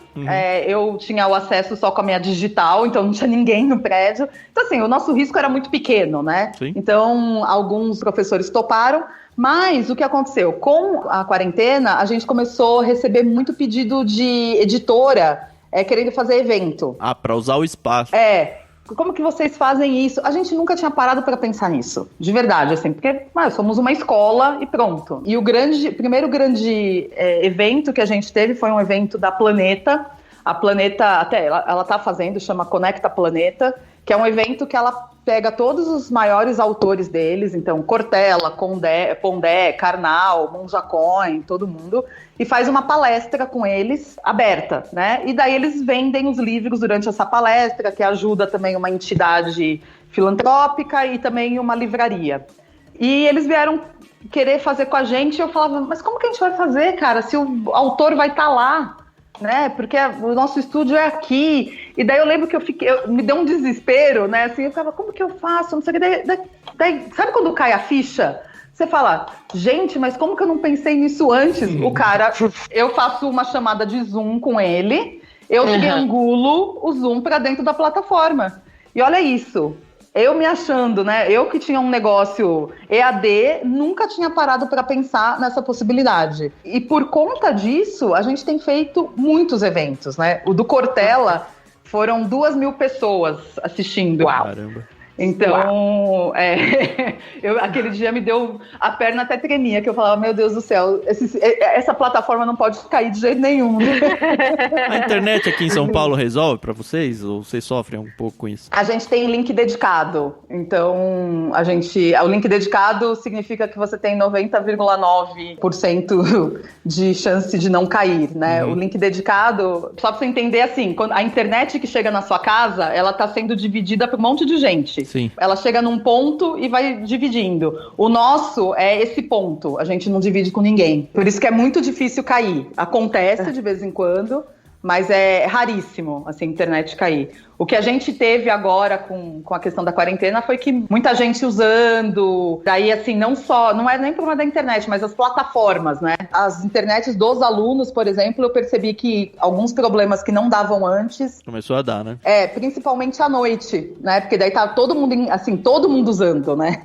eu tinha o acesso só com a minha digital, então não tinha ninguém no prédio. Então, assim, o nosso risco era muito pequeno, né? Sim. Então, alguns professores toparam. Mas o que aconteceu? Com a quarentena, a gente começou a receber muito pedido de editora querendo fazer evento. Para usar o espaço. Como que vocês fazem isso? A gente nunca tinha parado para pensar nisso, de verdade, assim, porque somos uma escola e pronto. E o primeiro grande evento que a gente teve foi um evento da Planeta. A Planeta, até ela tá fazendo, chama Conecta Planeta, que é um evento que ela pega todos os maiores autores deles, então Cortella, Pondé, Karnal, Monja Cohen, todo mundo, e faz uma palestra com eles, aberta, né? E daí eles vendem os livros durante essa palestra, que ajuda também uma entidade filantrópica e também uma livraria. E eles vieram querer fazer com a gente, eu falava, mas como que a gente vai fazer, cara, se o autor vai estar lá, né, porque o nosso estúdio é aqui, e daí eu lembro que me deu um desespero, né, assim, eu ficava, como que eu faço, não sei o que, daí sabe quando cai a ficha? Você fala, gente, mas como que eu não pensei nisso antes? O cara, eu faço uma chamada de Zoom com ele, eu triangulo o Zoom para dentro da plataforma, e olha isso. Eu me achando, né? Eu que tinha um negócio EAD, nunca tinha parado para pensar nessa possibilidade. E por conta disso, a gente tem feito muitos eventos, né? O do Cortella foram 2.000 pessoas assistindo. Uau. Caramba. Então, aquele dia me deu a perna até tremia, que eu falava, meu Deus do céu, essa plataforma não pode cair de jeito nenhum. A internet aqui em São Paulo resolve pra vocês? Ou vocês sofrem um pouco com isso? A gente tem link dedicado. Então, o link dedicado significa que você tem 90,9% de chance de não cair, né? O link dedicado, só pra você entender assim, quando a internet que chega na sua casa, ela tá sendo dividida por um monte de gente. Sim. Ela chega num ponto e vai dividindo. O nosso é esse ponto, a gente não divide com ninguém. Por isso que é muito difícil cair. Acontece de vez em quando, mas é raríssimo, assim, a internet cair. O que a gente teve agora com a questão da quarentena foi que muita gente usando, daí assim, não é nem problema da internet, mas as plataformas, né? As internets dos alunos, por exemplo, eu percebi que alguns problemas que não davam antes... Começou a dar, né? Principalmente à noite, né? Porque daí tá todo mundo usando, né?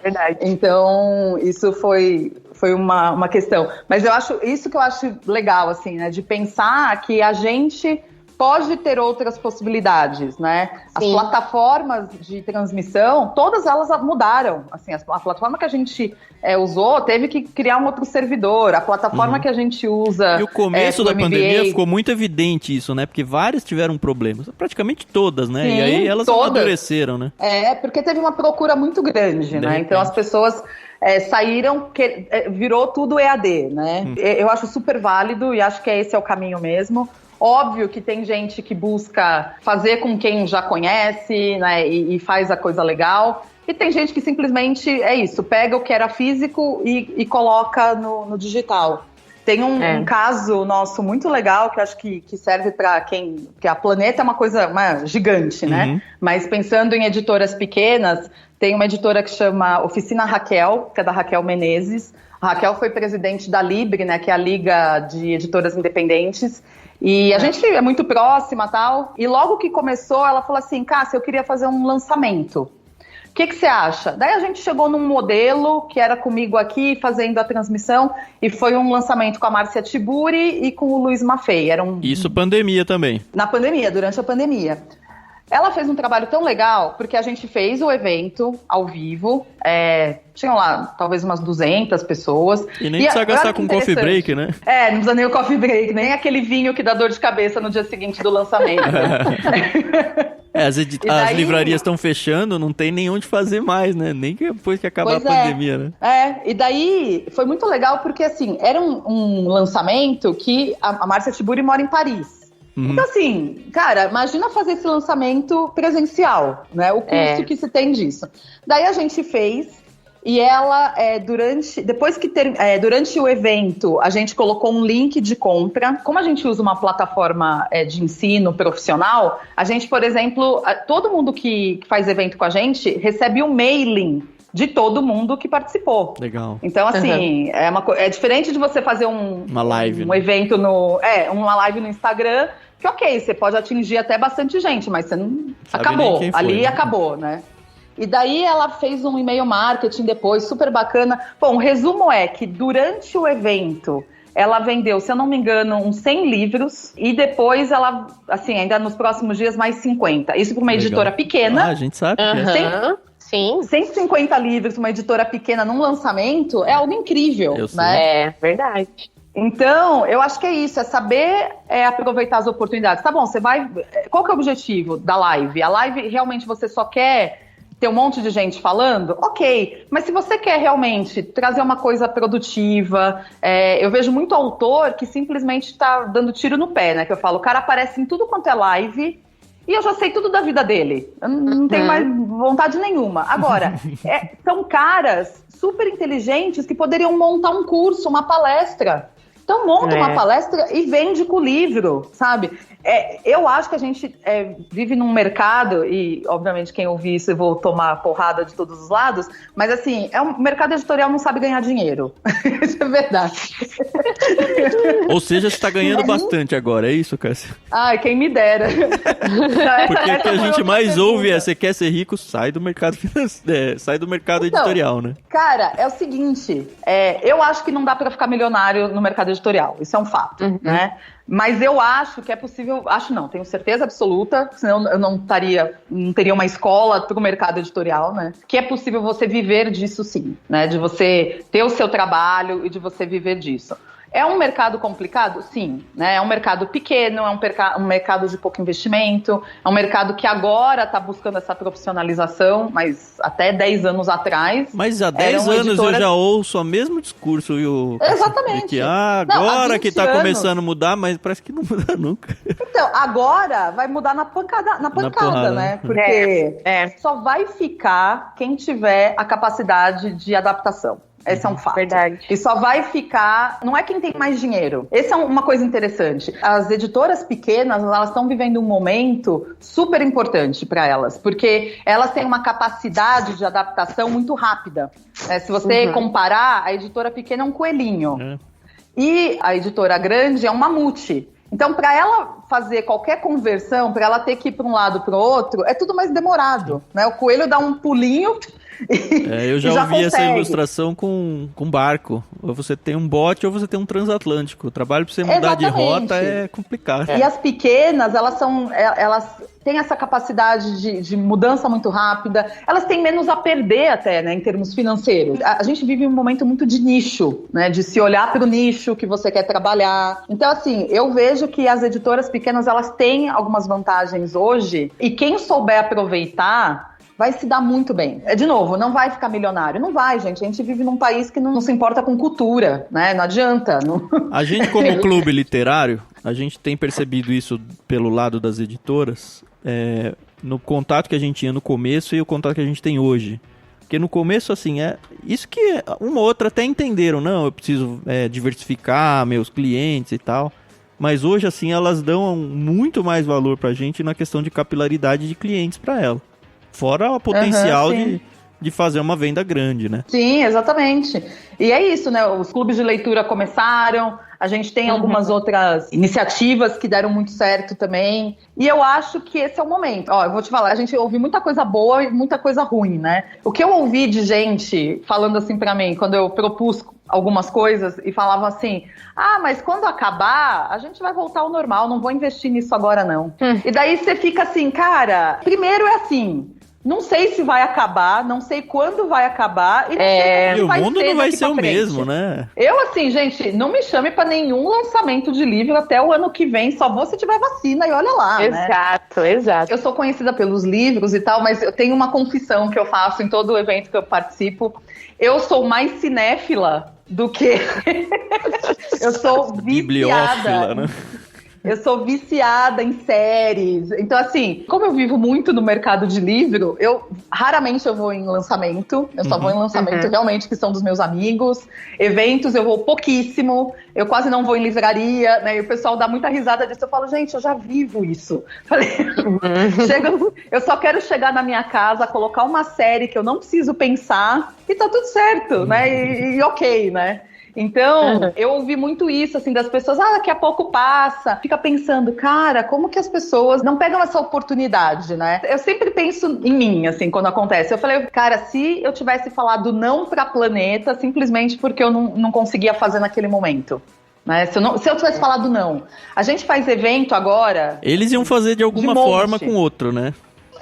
Verdade. Então, isso foi uma questão. Mas isso que eu acho legal, assim, né? De pensar que a gente pode ter outras possibilidades, né? As plataformas de transmissão, todas elas mudaram. Assim, a plataforma que a gente usou teve que criar um outro servidor. A plataforma que a gente usa... E o começo da pandemia ficou muito evidente isso, né? Porque várias tiveram problemas. Praticamente todas, né? Sim, e aí elas amadureceram, né? Porque teve uma procura muito grande, né? Então as pessoas... saíram, virou tudo EAD, né? Eu acho super válido e acho que esse é o caminho mesmo. Óbvio que tem gente que busca fazer com quem já conhece, né? E faz a coisa legal. E tem gente que simplesmente pega o que era físico e coloca no digital. Tem um caso nosso muito legal que eu acho que serve para quem... Porque a Planeta é uma coisa gigante, né? Mas pensando em editoras pequenas, tem uma editora que chama Oficina Raquel, que é da Raquel Menezes. A Raquel foi presidente da Libre, né? Que é a Liga de Editoras Independentes. E a gente é muito próxima e tal. E logo que começou, ela falou assim, Cássia, eu queria fazer um lançamento. O que você acha? Daí a gente chegou num modelo que era comigo aqui, fazendo a transmissão, e foi um lançamento com a Márcia Tiburi e com o Luiz Maffei. Isso pandemia também. Na pandemia, durante a pandemia. Ela fez um trabalho tão legal, porque a gente fez o evento ao vivo, tinham lá talvez umas 200 pessoas. E nem precisa gastar com coffee break, né? Não precisa nem o coffee break, nem aquele vinho que dá dor de cabeça no dia seguinte do lançamento. As livrarias estão fechando, não tem nem onde fazer mais, né? Nem depois que acabar a pandemia, né? E daí foi muito legal, porque assim, era um lançamento que a Márcia Tiburi mora em Paris. Então, assim, cara, imagina fazer esse lançamento presencial, né? O custo que se tem disso. Daí a gente fez, e ela, durante o evento, a gente colocou um link de compra. Como a gente usa uma plataforma de ensino profissional, a gente, por exemplo, todo mundo que faz evento com a gente recebe um mailing de todo mundo que participou. Legal. Então, assim, é diferente de você fazer uma live, um evento uma live no Instagram, que ok, você pode atingir até bastante gente, mas você não... Acabou. Ali acabou, né? E daí ela fez um e-mail marketing depois, super bacana. Bom, o resumo é que durante o evento... Ela vendeu, se eu não me engano, uns 100 livros. E depois ela, assim, ainda nos próximos dias, mais 50. Isso para uma editora pequena. A gente sabe. Sim. 150 livros, uma editora pequena num lançamento, é algo incrível, né? É verdade. Então, eu acho que é isso, é saber aproveitar as oportunidades. Tá bom, você vai... Qual que é o objetivo da live? A live, realmente, você só quer ter um monte de gente falando? Ok, mas se você quer realmente trazer uma coisa produtiva, eu vejo muito autor que simplesmente tá dando tiro no pé, né? Que eu falo, o cara aparece em tudo quanto é live e eu já sei tudo da vida dele. Eu não tenho mais vontade nenhuma. Agora, são caras super inteligentes que poderiam montar um curso, uma palestra. Então monta uma palestra e vende com o livro, sabe? Eu acho que a gente vive num mercado, e obviamente quem ouvir isso eu vou tomar porrada de todos os lados, mas assim, o mercado editorial não sabe ganhar dinheiro. Isso é verdade. Ou seja, você está ganhando bastante agora, é isso, Cássia? Ai, quem me dera. Porque o que a gente mais ouve é: você quer ser rico, sai do mercado financeiro, sai do mercado editorial, né? Cara, é o seguinte, eu acho que não dá pra ficar milionário no mercado editorial, isso é um fato, né? Mas eu acho que é possível, tenho certeza absoluta, senão eu não teria uma escola para o mercado editorial, né? Que é possível você viver disso sim, né? De você ter o seu trabalho e de você viver disso. É um mercado complicado? Sim, né? É um mercado pequeno, é um mercado de pouco investimento, é um mercado que agora está buscando essa profissionalização, mas até 10 anos atrás... Mas há 10 anos eu já ouço o mesmo discurso, viu? Exatamente. Que agora que está começando a mudar, mas parece que não muda nunca. Então, agora vai mudar na pancada, né? Porque só vai ficar quem tiver a capacidade de adaptação. Esse é um fato. Verdade. E só vai ficar... Não é quem tem mais dinheiro. Essa é uma coisa interessante. As editoras pequenas, elas estão vivendo um momento super importante para elas, porque elas têm uma capacidade de adaptação muito rápida. Se você comparar, a editora pequena é um coelhinho. E a editora grande é um mamute. Então, para ela fazer qualquer conversão, para ela ter que ir para um lado para o outro, é tudo mais demorado, né? O coelho dá um pulinho eu já ouvi essa ilustração com barco. Ou você tem um bote ou você tem um transatlântico. O trabalho para você mudar de rota é complicado. E as pequenas, elas têm essa capacidade de mudança muito rápida. Elas têm menos a perder até, né, em termos financeiros. A gente vive um momento muito de nicho, né, de se olhar para o nicho que você quer trabalhar. Então, assim, eu vejo que as editoras pequenas, elas têm algumas vantagens hoje, e quem souber aproveitar vai se dar muito bem. De novo, não vai ficar milionário. Não vai, gente. A gente vive num país que não se importa com cultura, né? Não adianta. Não... A gente, como clube literário, a gente tem percebido isso pelo lado das editoras, no contato que a gente tinha no começo e o contato que a gente tem hoje. Porque no começo, assim, isso que uma ou outra até entenderam. Não, eu preciso diversificar meus clientes e tal. Mas hoje, assim, elas dão muito mais valor pra gente na questão de capilaridade de clientes pra ela. Fora o potencial de fazer uma venda grande, né? Sim, exatamente. E é isso, né? Os clubes de leitura começaram, a gente tem algumas outras iniciativas que deram muito certo também. E eu acho que esse é o momento. Eu vou te falar, a gente ouviu muita coisa boa e muita coisa ruim, né? O que eu ouvi de gente falando assim pra mim, quando eu propus algumas coisas e falavam assim: mas quando acabar, a gente vai voltar ao normal, não vou investir nisso agora não. E daí você fica assim, cara, primeiro é assim... Não sei se vai acabar, não sei quando vai acabar. E não sei o mundo não vai ser o mesmo, né? Eu, assim, gente, não me chame pra nenhum lançamento de livro até o ano que vem. Só vou se tiver vacina e olha lá, Exato. Eu sou conhecida pelos livros e tal, mas eu tenho uma confissão que eu faço em todo evento que eu participo. Eu sou mais cinéfila do que... Eu sou viciada. Né? Eu sou viciada em séries. Então, assim, como eu vivo muito no mercado de livro, raramente eu vou em lançamento. Eu só vou em lançamento realmente que são dos meus amigos. Eventos eu vou pouquíssimo. Eu quase não vou em livraria, né? E o pessoal dá muita risada disso. Eu falo, gente, eu já vivo isso. Falei, eu só quero chegar na minha casa, colocar uma série que eu não preciso pensar e tá tudo certo, né? E ok, né? Então, eu ouvi muito isso, assim, das pessoas, daqui a pouco passa. Fica pensando, cara, como que as pessoas não pegam essa oportunidade, né? Eu sempre penso em mim, assim, quando acontece. Eu falei, cara, se eu tivesse falado não pra Planeta, simplesmente porque eu não conseguia fazer naquele momento. Né? Se eu tivesse falado não. A gente faz evento agora... Eles iam fazer de alguma forma com outro, né?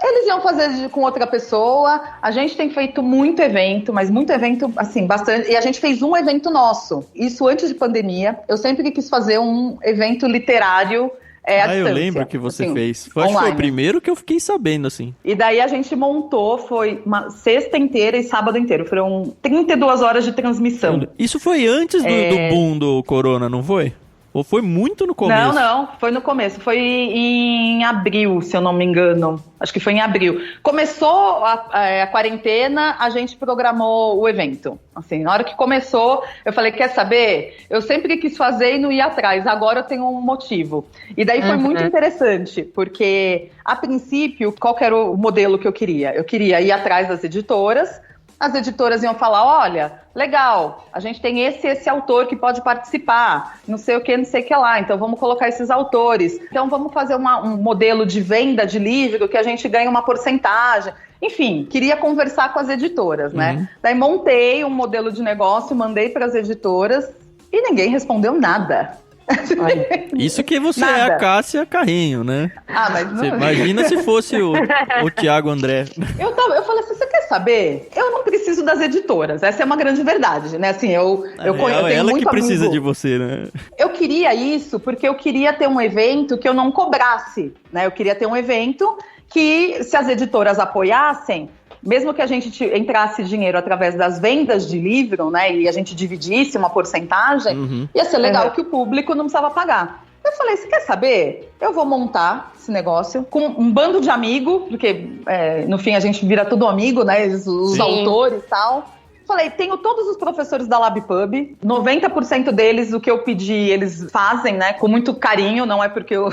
Eles iam fazer com outra pessoa. A gente tem feito muito evento, mas muito evento, assim, bastante. E a gente fez um evento nosso. Isso antes de pandemia. Eu sempre quis fazer um evento literário à distância. Eu lembro que você fez. Acho que foi o primeiro que eu fiquei sabendo, assim. E daí a gente montou, foi uma sexta inteira e sábado inteiro. Foram 32 horas de transmissão. Isso foi antes do boom do corona, não foi? Ou foi muito no começo? Não, foi no começo. Foi em abril, se eu não me engano. Acho que foi em abril. Começou a quarentena, a gente programou o evento. Assim, na hora que começou, eu falei, quer saber? Eu sempre quis fazer e não ia atrás. Agora eu tenho um motivo. E daí foi muito interessante, porque, a princípio, qual que era o modelo que eu queria? Eu queria ir atrás das editoras. As editoras iam falar, olha, legal, a gente tem esse autor que pode participar, não sei o que lá, então vamos colocar esses autores. Então vamos fazer um modelo de venda de livro que a gente ganha uma porcentagem. Enfim, queria conversar com as editoras, né? Daí montei um modelo de negócio, mandei para as editoras e ninguém respondeu nada. Isso que você Nada. é a Cássia Carrinho, né? Mas não... Você imagina se fosse o Thiago André. Eu falei assim, você quer saber? Eu não preciso das editoras, essa é uma grande verdade, né? Assim, eu tenho ela muito que precisa amigo. de você, né? Eu queria isso porque eu queria ter um evento que eu não cobrasse, né? Eu queria ter um evento que, se as editoras apoiassem, mesmo que a gente entrasse dinheiro através das vendas de livro, né, e a gente dividisse uma porcentagem, ia ser legal que o público não precisava pagar. Eu falei, você quer saber? Eu vou montar esse negócio com um bando de amigos, porque no fim a gente vira tudo amigo, né, os autores e tal. Falei, tenho todos os professores da LabPub, 90% deles, o que eu pedi, eles fazem, né, com muito carinho, não é porque eu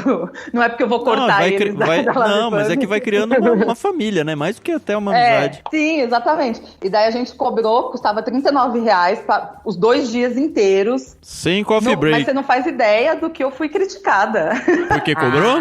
vou cortar eles da LabPub. Não, mas é que vai criando uma família, né, mais do que até uma amizade. Sim, exatamente. E daí a gente cobrou, custava R$39 para os 2 dias inteiros. Sem coffee break. Mas você não faz ideia do que eu fui criticada. Por que cobrou?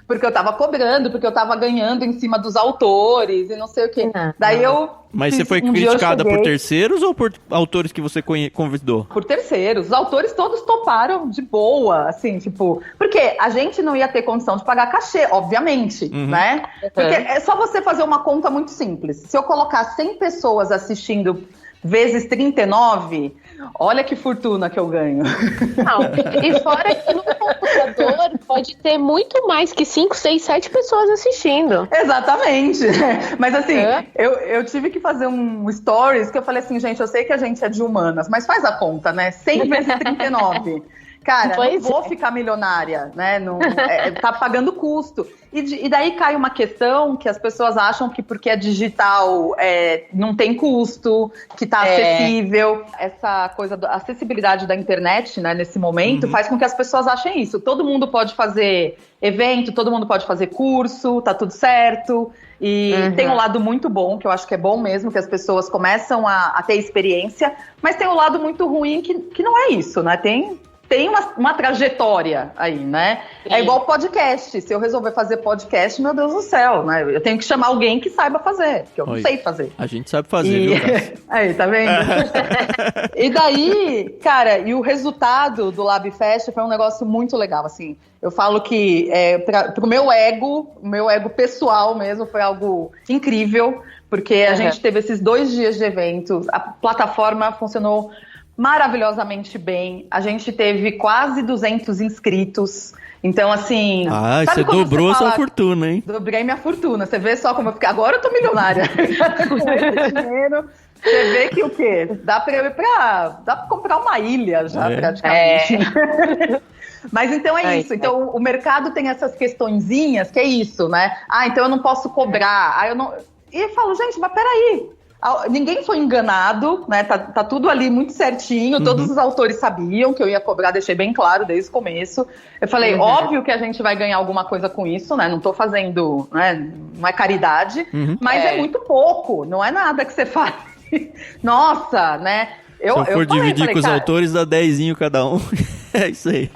Porque eu tava cobrando, porque eu tava ganhando em cima dos autores e não sei o quê. Daí eu... Mas você foi criticada por terceiros ou por autores que você convidou? Por terceiros. Os autores todos toparam de boa, assim, tipo... Porque a gente não ia ter condição de pagar cachê, obviamente, né? Porque é só você fazer uma conta muito simples. Se eu colocar 100 pessoas assistindo vezes 39... Olha que fortuna que eu ganho. Não, e fora que no computador pode ter muito mais que 5, 6, 7 pessoas assistindo. Exatamente. Mas assim, eu tive que fazer um stories que eu falei assim, gente, eu sei que a gente é de humanas, mas faz a conta, né? 100 vezes 39. Cara, não vou ficar milionária, né? Não, tá pagando custo. E daí cai uma questão que as pessoas acham que porque é digital não tem custo, que tá acessível. Essa coisa da acessibilidade da internet, né, nesse momento, faz com que as pessoas achem isso. Todo mundo pode fazer evento, todo mundo pode fazer curso, tá tudo certo. E tem um lado muito bom, que eu acho que é bom mesmo, que as pessoas começam a ter experiência, mas tem um lado muito ruim que não é isso, né? Tem uma trajetória aí, né? Sim. É igual podcast. Se eu resolver fazer podcast, meu Deus do céu, né? Eu tenho que chamar alguém que saiba fazer, porque eu não sei fazer. A gente sabe fazer, viu, Cássio? Aí, tá vendo? E daí, cara, e o resultado do LabFest foi um negócio muito legal, assim. Eu falo que pro meu ego pessoal mesmo, foi algo incrível, porque a gente teve esses 2 dias de evento, a plataforma funcionou maravilhosamente bem. A gente teve quase 200 inscritos. Então, assim... você dobrou a sua fortuna, hein? Dobrei minha fortuna. Você vê só como eu fiquei... Agora eu tô milionária. Com esse dinheiro, você vê que o quê? Dá pra comprar uma ilha já, praticamente. Mas então é isso. Então o mercado tem essas questõezinhas, que é isso, né? Então eu não posso cobrar. E eu falo, gente, mas peraí. Ninguém foi enganado, né? Tá tudo ali muito certinho. Todos os autores sabiam que eu ia cobrar, deixei bem claro desde o começo. Eu falei, óbvio que a gente vai ganhar alguma coisa com isso, né? Não tô fazendo, né? Não é caridade, mas é muito pouco, não é nada que você faz. Nossa, né? Se eu for dividir com os autores, dá 10 cada um. É isso aí.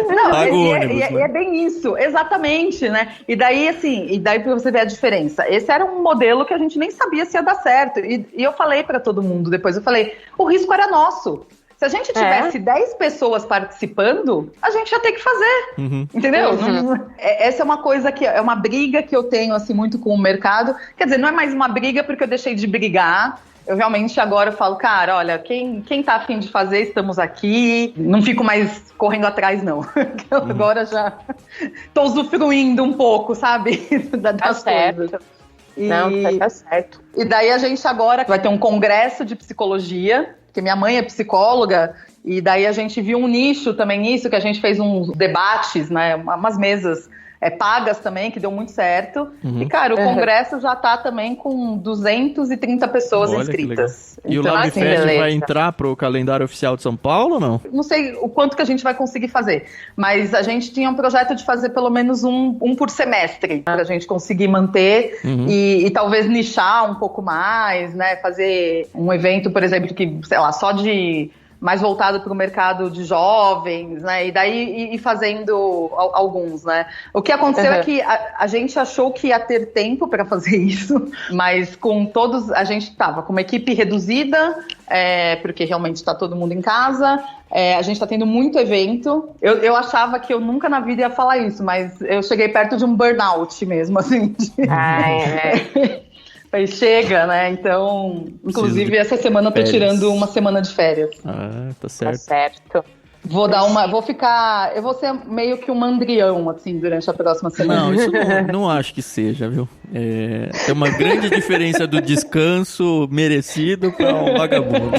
Não, é bem isso, exatamente, né? E daí, assim, pra você ver a diferença. Esse era um modelo que a gente nem sabia se ia dar certo. E eu falei pra todo mundo depois, eu falei, o risco era nosso. Se a gente tivesse 10 pessoas participando, a gente ia ter que fazer, entendeu? Essa é uma coisa que é uma briga que eu tenho, assim, muito com o mercado. Quer dizer, não é mais uma briga porque eu deixei de brigar. Eu realmente agora falo, cara, olha, quem tá afim de fazer, estamos aqui. Não fico mais correndo atrás, não. Agora já tô usufruindo um pouco, sabe? Das coisas. Não, tá certo. E daí a gente agora vai ter um congresso de psicologia, porque minha mãe é psicóloga, E daí a gente viu um nicho também nisso, que a gente fez uns debates, né, umas mesas pagas também, que deu muito certo. E, cara, o congresso já tá também com 230 pessoas inscritas. E o LabFest vai entrar pro calendário oficial de São Paulo ou não? Não sei o quanto que a gente vai conseguir fazer, mas a gente tinha um projeto de fazer pelo menos um por semestre, pra gente conseguir manter e talvez nichar um pouco mais, né? Fazer um evento, por exemplo, que, sei lá, só de... mais voltado para o mercado de jovens, né? E daí ir fazendo alguns, né? O que aconteceu é que a gente achou que ia ter tempo para fazer isso, mas com todos... A gente estava com uma equipe reduzida, porque realmente está todo mundo em casa. A gente está tendo muito evento. Eu achava que eu nunca na vida ia falar isso, mas eu cheguei perto de um burnout mesmo, assim. Aí chega, né? Então, inclusive, essa semana eu tô tirando uma semana de férias. Ah, tá certo. Tá certo. Eu vou ser meio que um mandrião, assim, durante a próxima semana. Não, isso não acho que seja, viu? Tem uma grande diferença do descanso merecido para um vagabundo.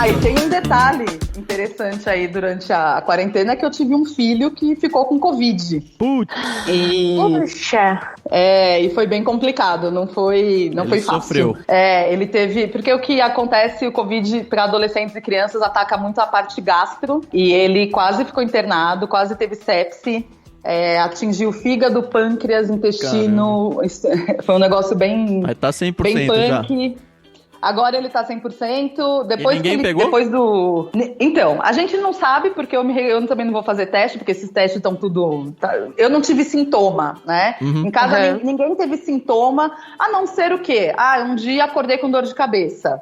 E tem um detalhe interessante aí durante a quarentena, que eu tive um filho que ficou com Covid. Putz! Puxa! E foi bem complicado, não foi fácil. Sofreu. Ele teve... Porque o que acontece, o Covid para adolescentes e crianças ataca muito a parte gastro, e ele quase ficou internado, quase teve sepse. Atingiu o fígado, pâncreas, intestino. Caramba. Foi um negócio bem... Aí tá 100% bem punk. já. Agora ele tá 100%. Depois e ninguém pegou? Depois do... Então, a gente não sabe, porque eu também não vou fazer teste, porque esses testes estão tudo... Eu não tive sintoma, né? Em casa ninguém teve sintoma, a não ser o quê? Um dia acordei com dor de cabeça.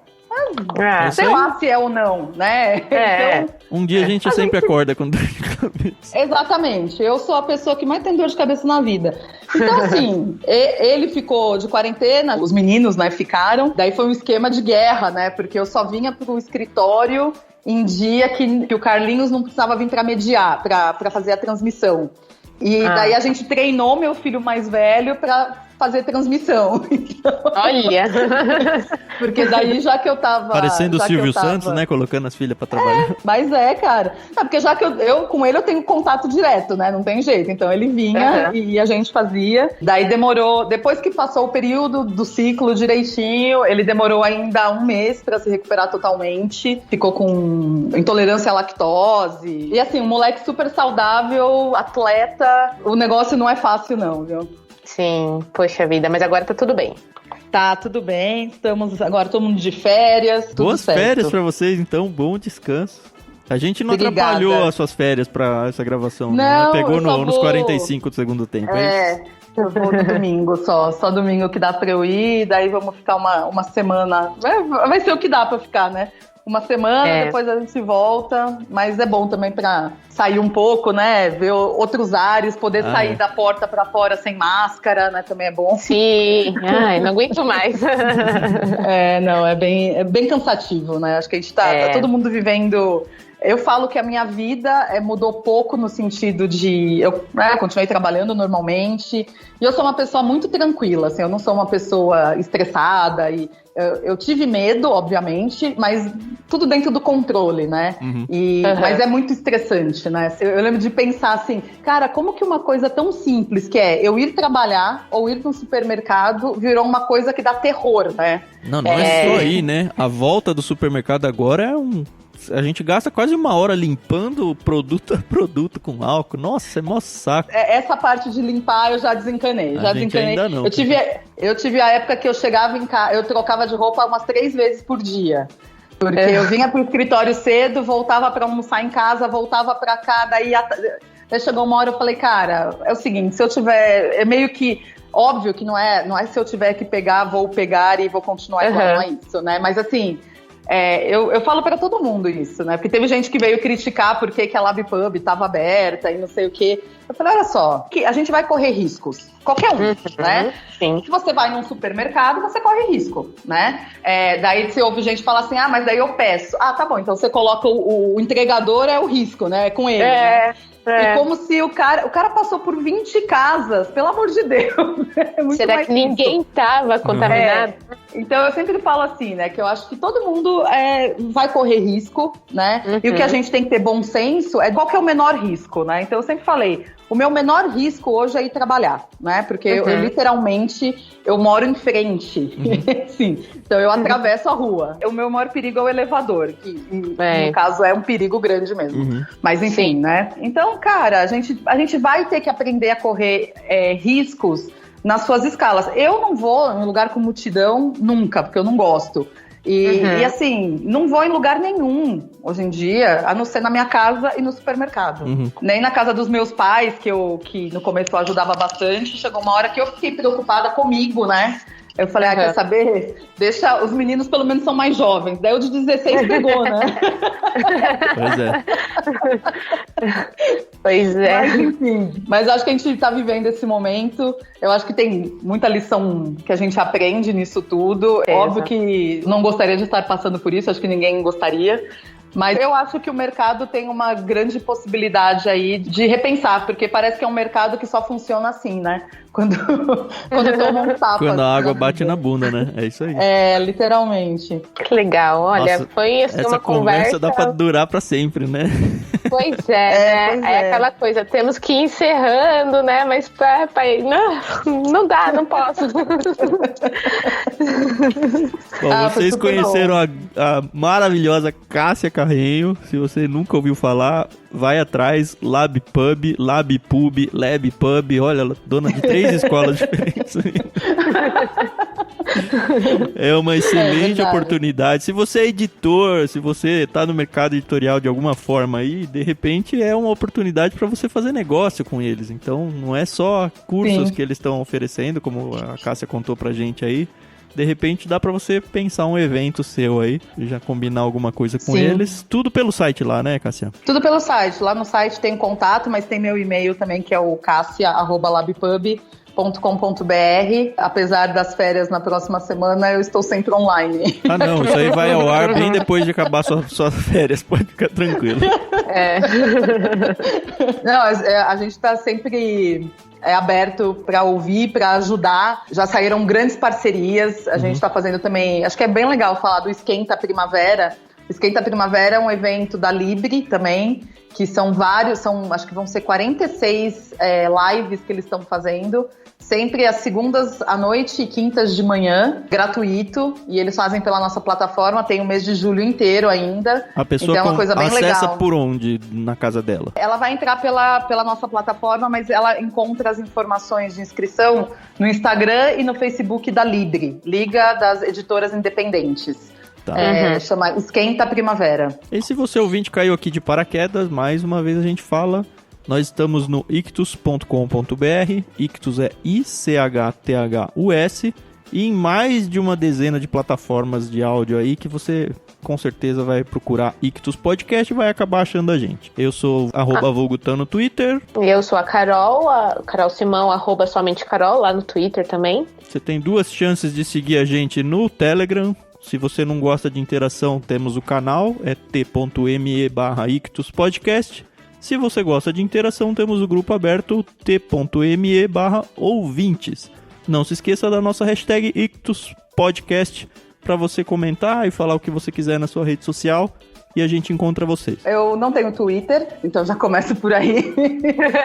Sei lá se é ou não, né? Então, um dia a gente sempre acorda com dor de cabeça. Exatamente. Eu sou a pessoa que mais tem dor de cabeça na vida. Então, assim, ele ficou de quarentena, os meninos, né, ficaram. Daí foi um esquema de guerra, né? Porque eu só vinha pro escritório em dia que o Carlinhos não precisava vir pra mediar, pra fazer a transmissão. E daí a gente treinou meu filho mais velho pra fazer transmissão. Então... Olha! Porque daí, já que eu tava... Parecendo o Silvio Santos, né? Colocando as filhas pra trabalhar. Mas cara. Porque já que eu com ele eu tenho contato direto, né? Não tem jeito. Então ele vinha e a gente fazia. Daí demorou... Depois que passou o período do ciclo direitinho, ele demorou ainda 1 mês pra se recuperar totalmente. Ficou com intolerância à lactose. E assim, um moleque super saudável, atleta. O negócio não é fácil não, viu? Sim, poxa vida, mas agora tá tudo bem. Tá, tudo bem. Estamos agora todo mundo de férias. Boas férias pra vocês, então. Bom descanso. A gente não atrapalhou as suas férias pra essa gravação. Não, né? Pegou nos 45 do segundo tempo, é isso? Eu vou no domingo só. Só domingo que dá pra eu ir. Daí vamos ficar uma semana. Vai ser o que dá pra ficar, né? Uma semana, depois a gente volta, mas é bom também pra sair um pouco, né? Ver outros ares, poder sair da porta pra fora sem máscara, né? Também é bom. Sim, não aguento mais. É bem cansativo, né? Acho que a gente tá todo mundo vivendo... Eu falo que a minha vida mudou pouco no sentido de... Eu continuei trabalhando normalmente. E eu sou uma pessoa muito tranquila, assim. Eu não sou uma pessoa estressada. E eu tive medo, obviamente, mas tudo dentro do controle, né? Mas é muito estressante, né? Eu lembro de pensar assim... Cara, como que uma coisa tão simples, que é eu ir trabalhar ou ir para um supermercado, virou uma coisa que dá terror, né? Não é só ir, né? A volta do supermercado agora é a gente gasta quase 1 hora limpando produto a produto com álcool. Nossa, é mó saco. Essa parte de limpar eu já desencanei. Ainda não. Eu tive a época que eu chegava em casa, eu trocava de roupa umas 3 vezes por dia. Porque eu vinha pro escritório cedo, voltava pra almoçar em casa, voltava pra cá, daí chegou uma hora eu falei, cara, é o seguinte, se eu tiver... É meio que... Óbvio que não é se eu tiver que pegar, vou pegar e vou continuar igual, não é isso, né? Mas assim... eu falo para todo mundo isso, né? Porque teve gente que veio criticar porque que a LabPub estava aberta e não sei o quê. Eu falei, olha só, que a gente vai correr riscos. Qualquer um, né? Sim. Se você vai num supermercado, você corre risco, né? Daí você ouve gente falar assim, mas daí eu peço. Tá bom, então você coloca o entregador é o risco, né? É com ele, né? E como se o cara passou por 20 casas, pelo amor de Deus. Será que ninguém estava contaminado? Então eu sempre falo assim, né? Que eu acho que todo mundo vai correr risco, né? E o que a gente tem que ter bom senso é qual que é o menor risco, né? Então eu sempre falei, o meu menor risco hoje é ir trabalhar, né? Porque eu literalmente, eu moro em frente. Sim. Então eu atravesso a rua. O meu maior perigo é o elevador, que no caso é um perigo grande mesmo. Mas enfim, né? Então, cara, a gente vai ter que aprender a correr riscos nas suas escalas. Eu não vou em lugar com multidão nunca, porque eu não gosto. E assim, não vou em lugar nenhum hoje em dia, a não ser na minha casa e no supermercado. Nem na casa dos meus pais, que no começo eu ajudava bastante, chegou uma hora que eu fiquei preocupada comigo, né? Eu falei, quer saber? Deixa, os meninos pelo menos são mais jovens. Daí o de 16 pegou, né? Pois é. Mas enfim, mas acho que a gente tá vivendo esse momento. Eu acho que tem muita lição que a gente aprende nisso tudo. Óbvio que não gostaria de estar passando por isso, acho que ninguém gostaria. Mas eu acho que o mercado tem uma grande possibilidade aí de repensar, porque parece que é um mercado que só funciona assim, né? Quando toma um tapa. Quando a água bate na bunda, né? É isso aí. Literalmente. Que legal, olha, Nossa, foi assim, essa uma conversa dá pra durar pra sempre, né? Pois é, é aquela coisa, temos que ir encerrando, né? Mas não dá, não posso. Bom, vocês conheceram a maravilhosa Cássia Carreño. Se você nunca ouviu falar, vai atrás, LabPub, LabPub, LabPub. Olha, ela é dona de 3 escolas diferentes. É uma excelente oportunidade. Se você é editor, se você tá no mercado editorial de alguma forma aí, de repente é uma oportunidade para você fazer negócio com eles. Então não é só cursos que eles estão oferecendo, como a Cássia contou pra gente aí. De repente dá pra você pensar um evento seu aí, e já combinar alguma coisa com eles. Tudo pelo site lá, né, Cássia? Tudo pelo site. Lá no site tem contato, mas tem meu e-mail também, que é o cassia@labpub.com.br. Apesar das férias na próxima semana, eu estou sempre online. Não, isso aí vai ao ar bem depois de acabar suas férias, pode ficar tranquilo. Não, a gente está sempre aberto para ouvir, para ajudar. Já saíram grandes parcerias. A gente está fazendo também, acho que é bem legal falar do Esquenta Primavera. O Esquenta Primavera é um evento da Libre também, que são vários, acho que vão ser 46 lives que eles estão fazendo, sempre às segundas à noite e quintas de manhã, gratuito, e eles fazem pela nossa plataforma, tem o mês de julho inteiro ainda. A pessoa então é uma coisa bem acessa legal. Por onde na casa dela? Ela vai entrar pela nossa plataforma, mas ela encontra as informações de inscrição no Instagram e no Facebook da Libre, Liga das Editoras Independentes. Chama Esquenta Primavera. E se você ouvinte caiu aqui de paraquedas, mais uma vez a gente fala, nós estamos no ictus.com.br, Ictus é ICHTHUS, e em mais de uma dezena de plataformas de áudio aí que você com certeza vai procurar Ictus Podcast e vai acabar achando a gente. Eu sou @vulgutan no Twitter. E eu sou a Carol Simão, @somentecarol, lá no Twitter também. Você tem 2 chances de seguir a gente no Telegram. Se você não gosta de interação, temos o canal, é t.me/ictuspodcast. Se você gosta de interação, temos o grupo aberto t.me/ouvintes. Não se esqueça da nossa hashtag ictuspodcast para você comentar e falar o que você quiser na sua rede social. E a gente encontra vocês. Eu não tenho Twitter, então já começo por aí.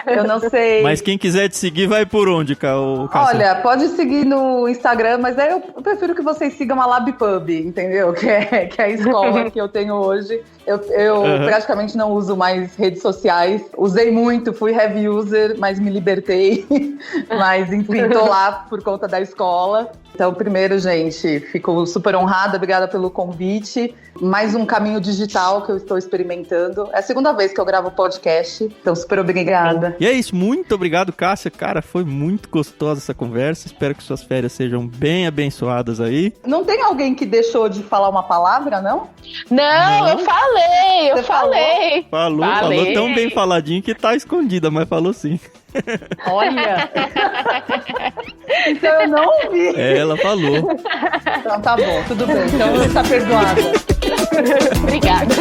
Eu não sei. Mas quem quiser te seguir, vai por onde, Cássia? Olha, pode seguir no Instagram, mas aí eu prefiro que vocês sigam a LabPub, entendeu? Que é a escola que eu tenho hoje. Eu praticamente não uso mais redes sociais. Usei muito, fui heavy user, mas me libertei. Mas, enfim, tô lá por conta da escola. Então, primeiro, gente, fico super honrada, obrigada pelo convite. Mais um caminho digital digital que eu estou experimentando. É a segunda vez que eu gravo podcast, então super obrigada. E é isso, muito obrigado, Cássia. Cara, foi muito gostosa essa conversa. Espero que suas férias sejam bem abençoadas aí. Não tem alguém que deixou de falar uma palavra, não? Não, eu falei, Você falei. Falou tão bem faladinho que tá escondida, mas falou sim. Olha! Então eu não ouvi. Ela falou. Então tá bom, tudo bem. Então você tá perdoada. Obrigada.